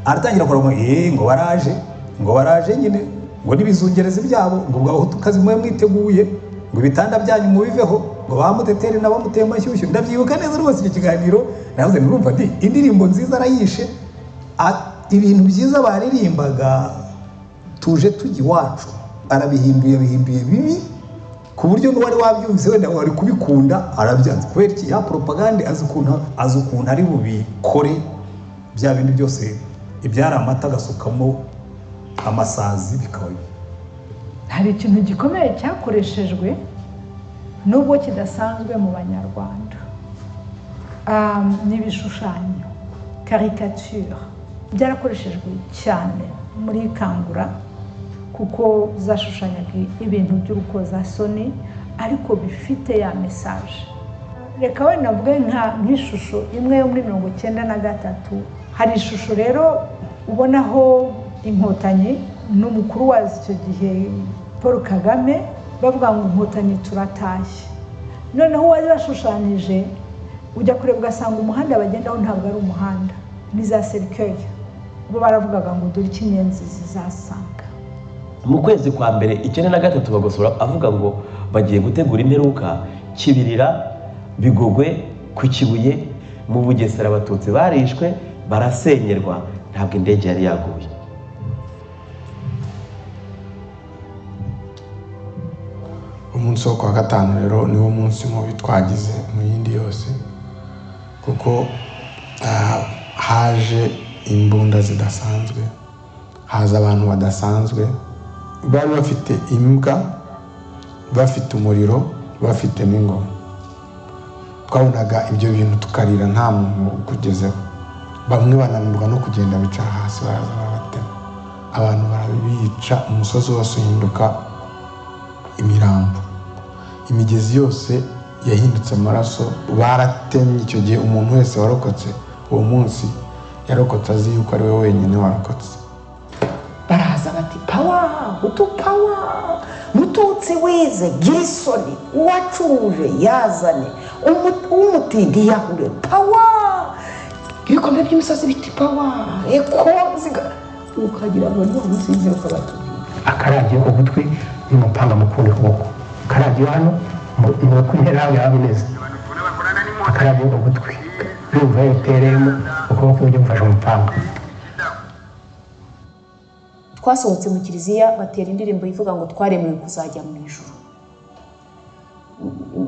aratangira kuramo ngo baraje nyine ngo n'ibizungerezi byabo ngo bwahutu kazi mwe mwiteguye ngo ibitanda byanyu mubiveho ngo bamutetere n'abamuteye amashyushyu. Ndabyibuka neza rwose icyo kiganiro, navuze nurumva ndi indirimbo nziza arayishe. Ibintu byiza baririmbaga tuje tujya iwacu arabihinduye bibi ku buryo n'uwari wabyumvise wenda wari kubikunda arabyanze kubera iki ya propagande azi ukuntu ari bubikore bya bindi byose ibyara amata agasukamo amasazi bikaba. Hari ikintu gikomeye cyakoreshejwe nubwo kidasanzwe mu banyarwanda, n'ibishushanyo caricature byarakoreshejwe cyane muri Kangura kuko zashushanyaga ibintu by'urukozasoni ariko bifite ya message. Reka we navuge nk'ishusho imwe yo muri 1993. Hari ishusho rero ubonaho inkotanyi n'umukuru wazo icyo gihe Paul Kagame bavuga ngo inkotanyi turatashye. Noneho wari bashushanyije ujya kureba ugasanga umuhanda bagendaho ntabwo ari umuhanda, ni za serikeri bo baravugaga ngo dore icyo inyenzi zizasanga. mu kwezi kwa mbere 1993 bagosora avuga ngo bagiye gutegura imperuka Kibirira Bigogwe ku Kibuye mu Bugesera abatutsi barishwe barasenyerwa ntabwo indege yari yaguye. Umunsi wo kwa gatanu rero niwo munsi mubi twagize mu yindi yose kuko haje imbunda zidasanzwe, haza abantu badasanzwe, bari bafite imbwa, bafite umuriro, bafite n'ingoma. Twabonaga ibyo bintu tukarira nta muntu kugezeho, bamwe bananirwa no kugenda bicara hasi baraza babatema, abantu barabica, umusozi wose uhinduka imirambo, imigezi yose yahindutse amaraso, baratemye. Icyo gihe umuntu wese warokotse uwo munsi yarokotse azi yuko ari we wenyine warokotse. baraza bati pawa hutu pawa mututsi wize gisoni uwacuruje yazane umutindi yahure pawa ibikombe by'imisozi biti pawa ekonziga ukagira ngo niwo musinzira ukabatubwira. akaradiyo ku gutwi n'umupanga mu kundi kuboko, akaradiyo hano mu kuntera yawe neza, akaradiyo ku gutwi yumva yatereyemo ukuboko ujya gufasha umupanga. Twasohotse mu kiliziya batera indirimbo ivuga ngo twaremewe kuzajya mu ijuru.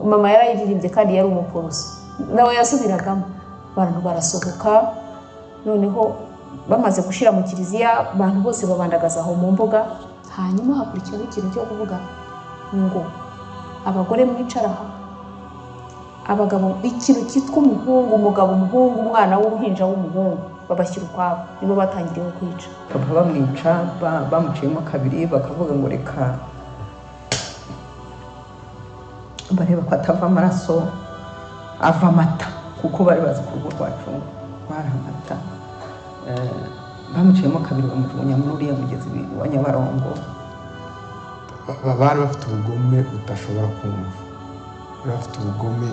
Mama yarayiririmbye kandi yari umuporoso nawe yasubiragamo, abantu barasohoka. Noneho bamaze gushira mu kiliziya abantu bose babandagaza aho mu mbuga, hanyuma hakurikiraho ikintu cyo kuvuga ngo abagore mwicara aha, abagabo ikintu cyitwa umuhungu, umugabo umuhungu, umwana w'uruhinja w'umuhungu babashyira ukwabo, nibo batangiriye kwica. Papa bamwica bamuciyemo kabiri, bakavuga ngo reka bareba ko atava amaraso ava amata, kuko bari bazi ku rugo rwacu rwari amata. Bamuciyemo kabiri bamujugunya muri uriya mugezi wa Nyabarongo. Bari bafite ubugome udashobora kumva, bari bafite ubugome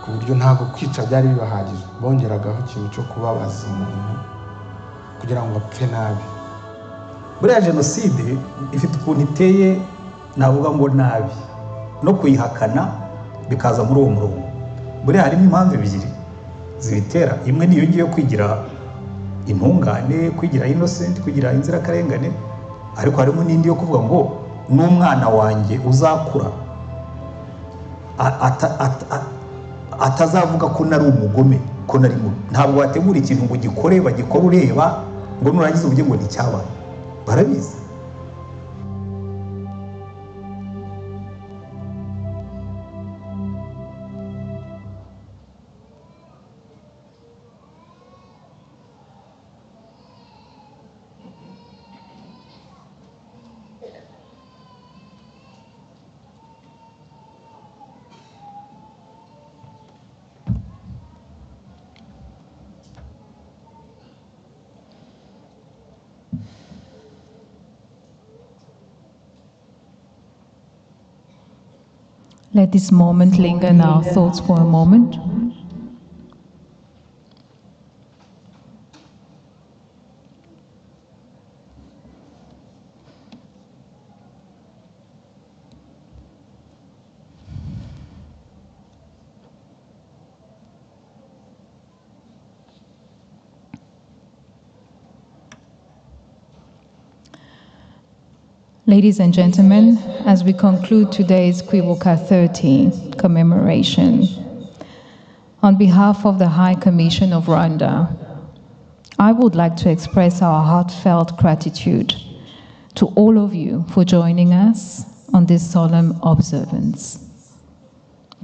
ku buryo ntabwo kwica byari bibahagije, bongeragaho ikintu cyo kubabaza umuntu kugira ngo apfe nabi. Buriya jenoside ifite ukuntu iteye, navuga ngo nabi, no kuyihakana bikaza muri uwo murongo. Buriya harimo impamvu ebyiri zibitera. Imwe niyo ngiye kwigira intungane, kwigira innocent, kwigira inzirakarengane, ariko harimo n'indi yo kuvuga ngo n'umwana wanjye uzakura atazavuga ko nari umugome, ko nari mubi. Ntabwo wategura ikintu ngo gikore bagikora ureba ngo nurangiza uvuge ngo nticyabaye, barabizi. Let this moment linger in our thoughts for a moment. Ladies and gentlemen, as we conclude today's Kwibuka 30 commemoration, on behalf of the High Commission of Rwanda, I would like to express our heartfelt gratitude to all of you for joining us on this solemn observance.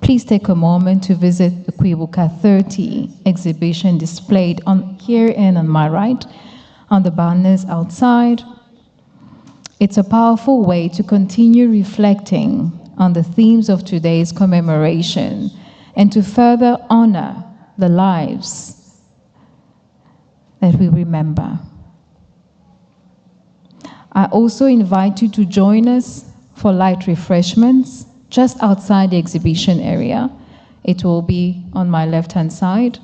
Please take a moment to visit the Kwibuka 30 exhibition displayed here and on my right, on the banners outside. It's a powerful way to continue reflecting on the themes of today's commemoration and to further honor the lives that we remember. I also invite you to join us for light refreshments just outside the exhibition area. It will be on my left-hand side.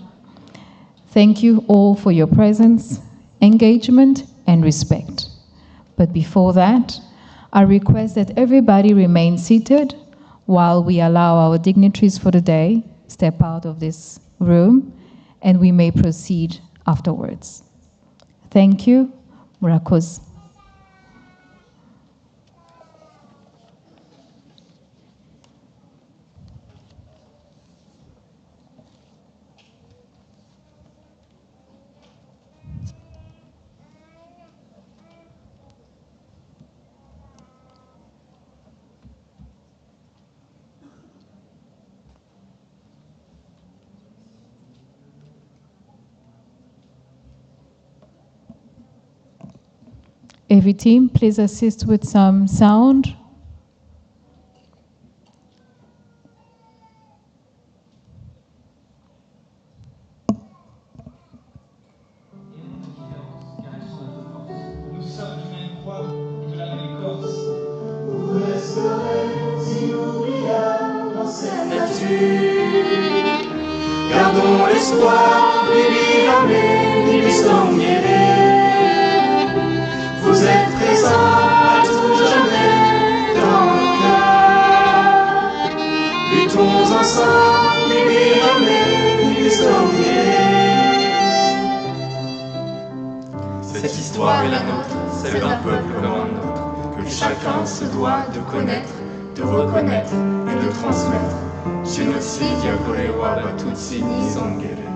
Thank you all for your presence, engagement, and respect. But before that, I request that everybody remain seated while we allow our dignitaries for the day step out of this room, and we may proceed afterwards. Thank you. Murakoze. Every team, please assist with some sound. Nous sommes du même poids et de la même écorce. Vous resterez inoubliables dans cette nature. Gardons l'espoir, viviamo, distinguere. Vous êtes présents à tout jamais dans le cœur. Luttons ensemble, viviamo, distinguere. Cette histoire est la nôtre, celle d'un peuple comme un autre, que chacun se doit de connaître, de reconnaître et de transmettre. Génocide, Yakorewa, Batutsi, Nizongere.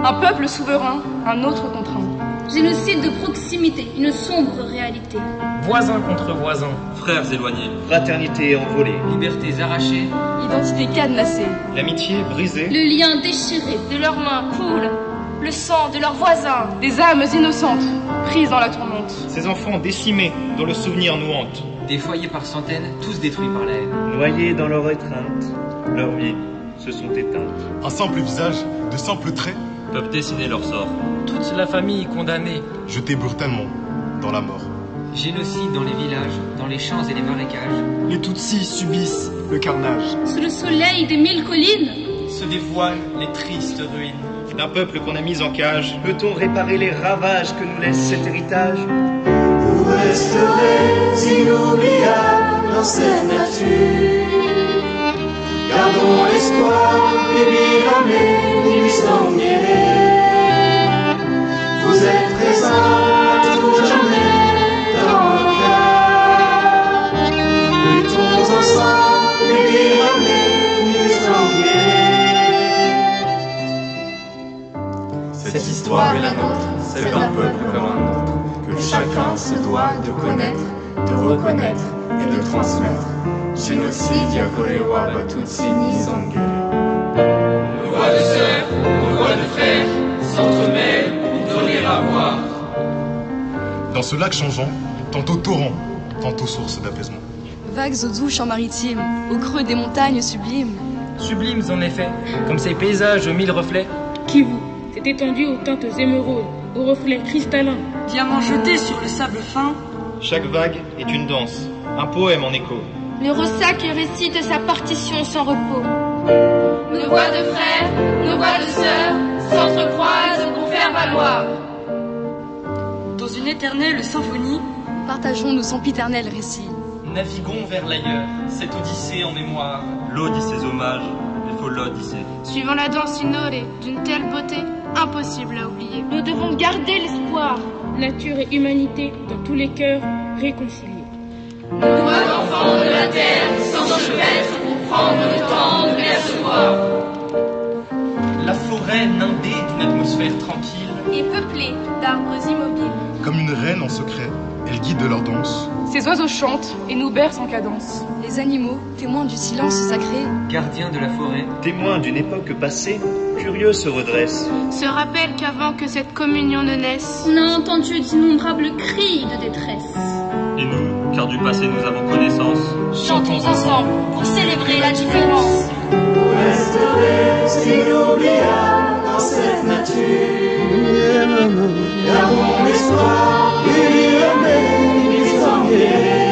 Un peuple souverain, un autre contraint. Génocide de proximité, une sombre réalité. Voisins contre voisins, frères éloignés, fraternité envolée, libertés arrachées, identité cadenassée, l'amitié brisée, le lien déchiré, de leurs mains coule le sang de leurs voisins, des âmes innocentes prises dans la tourmente. Ces enfants décimés dont le souvenir nous hante, des foyers par centaines, tous détruits par la haine. Noyés dans leur étreinte, leurs vies se sont éteintes. Un simple visage, de simples traits peuvent décider leur sort. Toute la famille condamnée, jetés brutalement dans la mort. Génocide dans les villages, dans les champs et les marécages. Les Tutsis subissent le carnage. Sous le soleil des 1000 collines se dévoilent les tristes ruines. D'un peuple qu'on a mis en cage, peut-on réparer les ravages que nous laisse cet héritage? Vous resterez inoubliables dans cette nature. Gardons l'espoir, viviamo, distinguere. Vous êtes présents à tout jamais dans le cœur. Luttons ensemble, viviamo, distinguere. Cette histoire est la nôtre, celle d'un peuple comme un autre, que chacun se doit de connaître, de reconnaître et de transmettre. Génocide, Yakorewa, Batutsi, Nizongere. Nos voix de sœurs, nos voix de frères s'entremêlent pour donner à voir. Dans ce lac changeant, tantôt torrent, tantôt source d'apaisement. Vagues aux doux champs maritimes, au creux des montagnes sublimes. Sublimes en effet, comme ces paysages aux mille reflets. Kivu, s'est étendu aux teintes émeraudes, aux reflets cristallins. Diamants jetés sur le sable fin. Chaque vague est une danse, un poème en écho. Le ressac récite sa partition sans repos. Nos voix de frères, nos voix de sœurs s'entrecroisent pour faire valoir. Dans une éternelle symphonie, partageons nos sempiternels récits. Naviguons vers l'ailleurs, cette odyssée en mémoire. L'odyssée hommages, il faut l'odyssée. Suivant la danse inore d'une telle beauté, impossible à oublier. Nous devons garder l'espoir. Nature et humanité dans tous les cœurs réconciliés. Nos doigts d'enfants de la terre s'enchevêtrent pour prendre le temps de percevoir. La forêt nimbée d'une atmosphère tranquille et peuplée d'arbres immobiles. Comme une reine en secret, elle guide leur danse. Ces oiseaux chantent et nous bercent en cadence. Les animaux, témoins du silence sacré, gardiens de la forêt, témoins d'une époque passée, curieux se redressent. Se rappellent qu'avant que cette communion ne naisse, on a entendu d'innombrables cris de détresse. Et nous, car du passé nous avons connaissance, chantons ensemble pour célébrer la différence. Vous resterez inoubliables dans cette nature. Gardons l'espoir, viviamo, distinguere.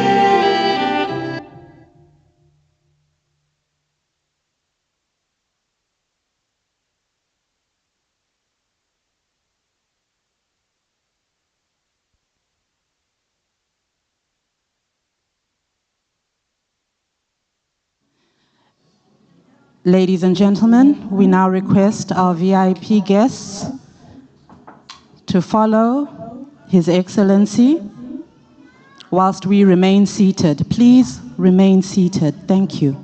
Ladies and gentlemen, we now request our VIP guests to follow His Excellency whilst we remain seated. Please remain seated. Thank you.